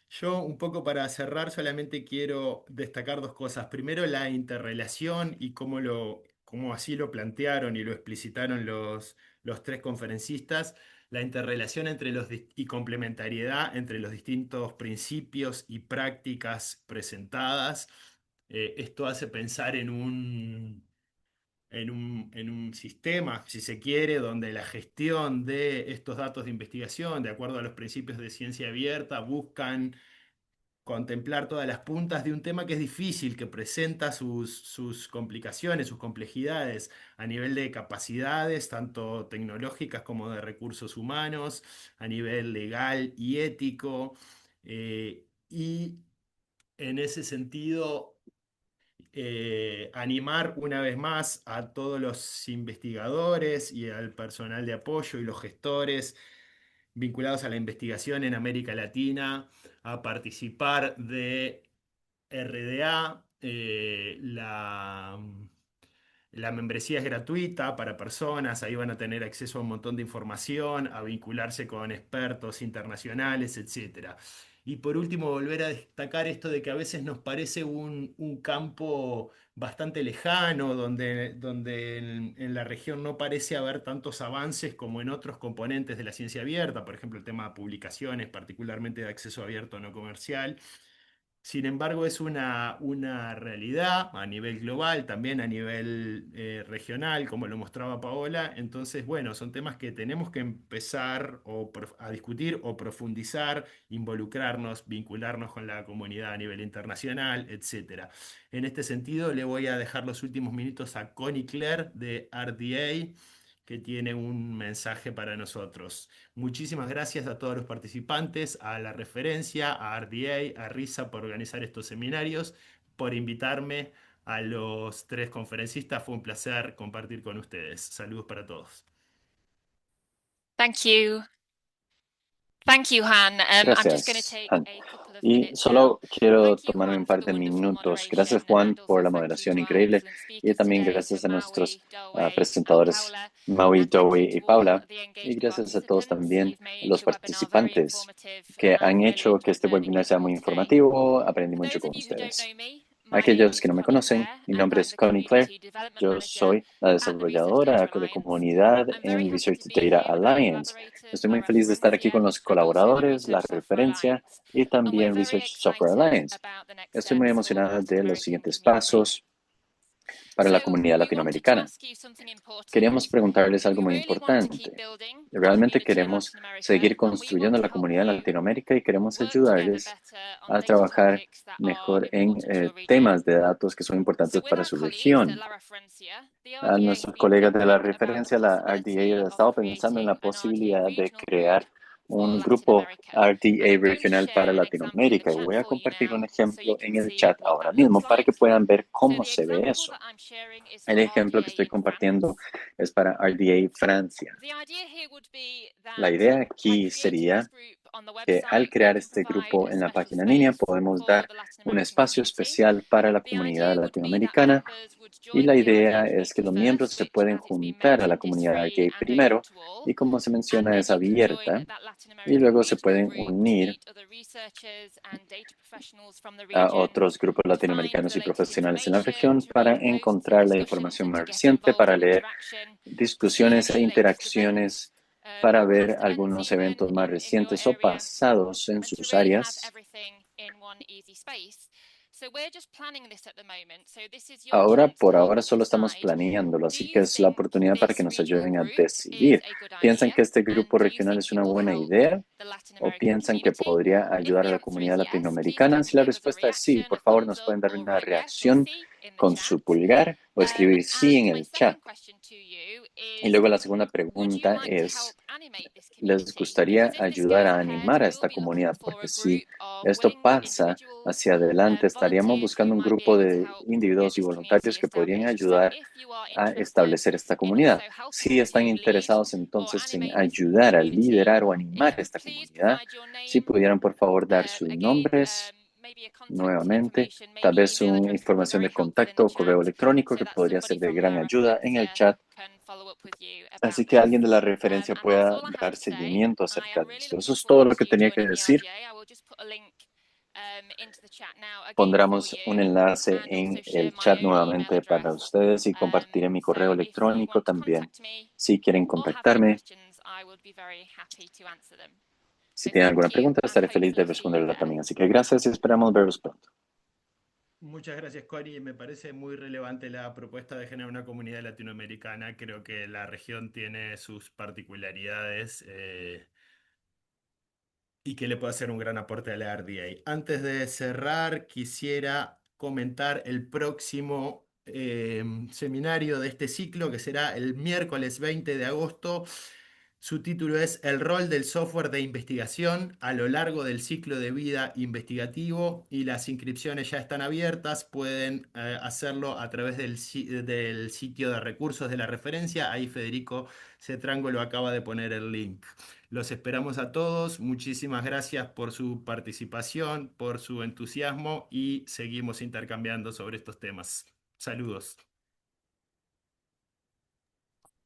Yo, un poco para cerrar, solamente quiero destacar dos cosas. Primero, la interrelación y cómo así lo plantearon y lo explicitaron los tres conferencistas, la interrelación y complementariedad entre los distintos principios y prácticas presentadas. Esto hace pensar en un sistema, si se quiere, donde la gestión de estos datos de investigación, de acuerdo a los principios de ciencia abierta, buscan contemplar todas las puntas de un tema que es difícil, que presenta sus complicaciones, sus complejidades a nivel de capacidades, tanto tecnológicas como de recursos humanos, a nivel legal y ético. Y en ese sentido animar una vez más a todos los investigadores y al personal de apoyo y los gestores vinculados a la investigación en América Latina a participar de RDA. La membresía es gratuita para personas, ahí van a tener acceso a un montón de información, a vincularse con expertos internacionales, etcétera. Y por último, volver a destacar esto de que a veces nos parece un campo bastante lejano, donde en la región no parece haber tantos avances como en otros componentes de la ciencia abierta, por ejemplo, el tema de publicaciones, particularmente de acceso abierto no comercial. Sin embargo, es una realidad a nivel global, también a nivel regional, como lo mostraba Paola. Entonces, bueno, son temas que tenemos que empezar a discutir o profundizar, involucrarnos, vincularnos con la comunidad a nivel internacional, etcétera. En este sentido, le voy a dejar los últimos minutos a Connie Claire de RDA, que tiene un mensaje para nosotros. Muchísimas gracias a todos los participantes, a la referencia, a RDA, a RISA por organizar estos seminarios, por invitarme, a los tres conferencistas. Fue un placer compartir con ustedes. Saludos para todos. Thank you. Thank you, Han. I'm just going to Gracias, take Han. a couple of Y minutes solo now. quiero Thank you, tomarme Juan, un for par the de wonderful minutos. Gracias, moderation, Juan, and por also la thank you moderación to our increíble. excellent Y speakers también today, gracias to a nuestros Maui, Doe, and presentadores, Paula. Maui, And thank Dowie you y to all Paula. the Y engaged gracias a todos participants. también You've made los the webinar very participantes informative, que and han we really hecho que enjoyed este learning a webinar bit sea more muy today. informativo. Aprendí For mucho those con of you who don't know ustedes. me, my name Aquellos is que no me Connie conocen, Clare, mi and nombre I'm es the Connie Claire. Community Development Yo Manager soy la at the Research desarrolladora Data de Alliance. comunidad I'm very en happy Research to be Data here with our Alliance. collaborators, Estoy muy our feliz de estar aquí referencia, con los and also the colaboradores, la Research Software referencia Alliance. y And we're también very Research Software excited Alliance. about the next Estoy muy steps for the emocionada Latin de los American siguientes community. pasos para la So comunidad we wanted to latinoamericana. ask you something important. Queríamos preguntarles algo We muy really want to keep importante. building the Realmente community in queremos Latin America, seguir and we want construyendo to la help comunidad en you Latinoamérica y queremos work together ayudarles better on a data trabajar topics that are mejor en important to your region. temas de datos que son So importantes with para our su colleagues at región. La Referencia, the A RDA has nuestros been colegas de la thinking about the referencia, la RDA, possibility ha of estado pensando en la creating an RDA posibilidad de regional group crear for un Latin grupo America. And RDA I'm going to regional para share an example in the Latinoamérica y chat voy a for you compartir un now so you ejemplo can en el see chat what ahora that looks mismo para que like. puedan ver So cómo the se ve example eso. that I'm sharing is El for ejemplo que RDA estoy in France. compartiendo es para RDA Francia. The idea here would be La that idea by aquí creating this sería group que al crear este grupo en la página en línea podemos dar un espacio especial para la comunidad latinoamericana y la idea es que los miembros se pueden juntar a la comunidad gay primero y como se menciona es abierta y luego se pueden unir a otros grupos latinoamericanos y profesionales en la región para encontrar la información más reciente, para leer discusiones e interacciones, para ver algunos eventos más recientes o pasados en sus áreas. Ahora, por ahora, solo estamos planeándolo, así que es la oportunidad para que nos ayuden a decidir. ¿Piensan que este grupo regional es una buena idea o piensan que podría ayudar a la comunidad latinoamericana? Si la respuesta es sí, por favor, nos pueden dar una reacción con su pulgar o escribir sí en el chat. Y luego la segunda pregunta es, ¿les gustaría ayudar a animar a esta comunidad? Porque si esto pasa hacia adelante, estaríamos buscando un grupo de individuos y voluntarios que podrían ayudar a establecer esta comunidad. Si están interesados entonces en ayudar a liderar o animar esta comunidad, si pudieran por favor dar sus nombres nuevamente, tal vez una información de contacto o correo electrónico que podría ser de gran ayuda en el chat. Así que alguien de la referencia pueda dar seguimiento acerca de esto. Eso es todo lo que tenía que decir. Pondremos un enlace en el chat nuevamente para ustedes y compartiré mi correo electrónico también si quieren contactarme. Si tienen alguna pregunta, estaré feliz de responderla también. Así que gracias y esperamos verlos pronto. Muchas gracias, Connie. Me parece muy relevante la propuesta de generar una comunidad latinoamericana. Creo que la región tiene sus particularidades y que le puede hacer un gran aporte a la RDA. Antes de cerrar, quisiera comentar el próximo seminario de este ciclo, que será el miércoles 20 de agosto. Su título es El rol del software de investigación a lo largo del ciclo de vida investigativo y las inscripciones ya están abiertas. Pueden hacerlo a través del sitio de recursos de la referencia. Ahí Federico Cetrángulo acaba de poner el link. Los esperamos a todos. Muchísimas gracias por su participación, por su entusiasmo y seguimos intercambiando sobre estos temas. Saludos.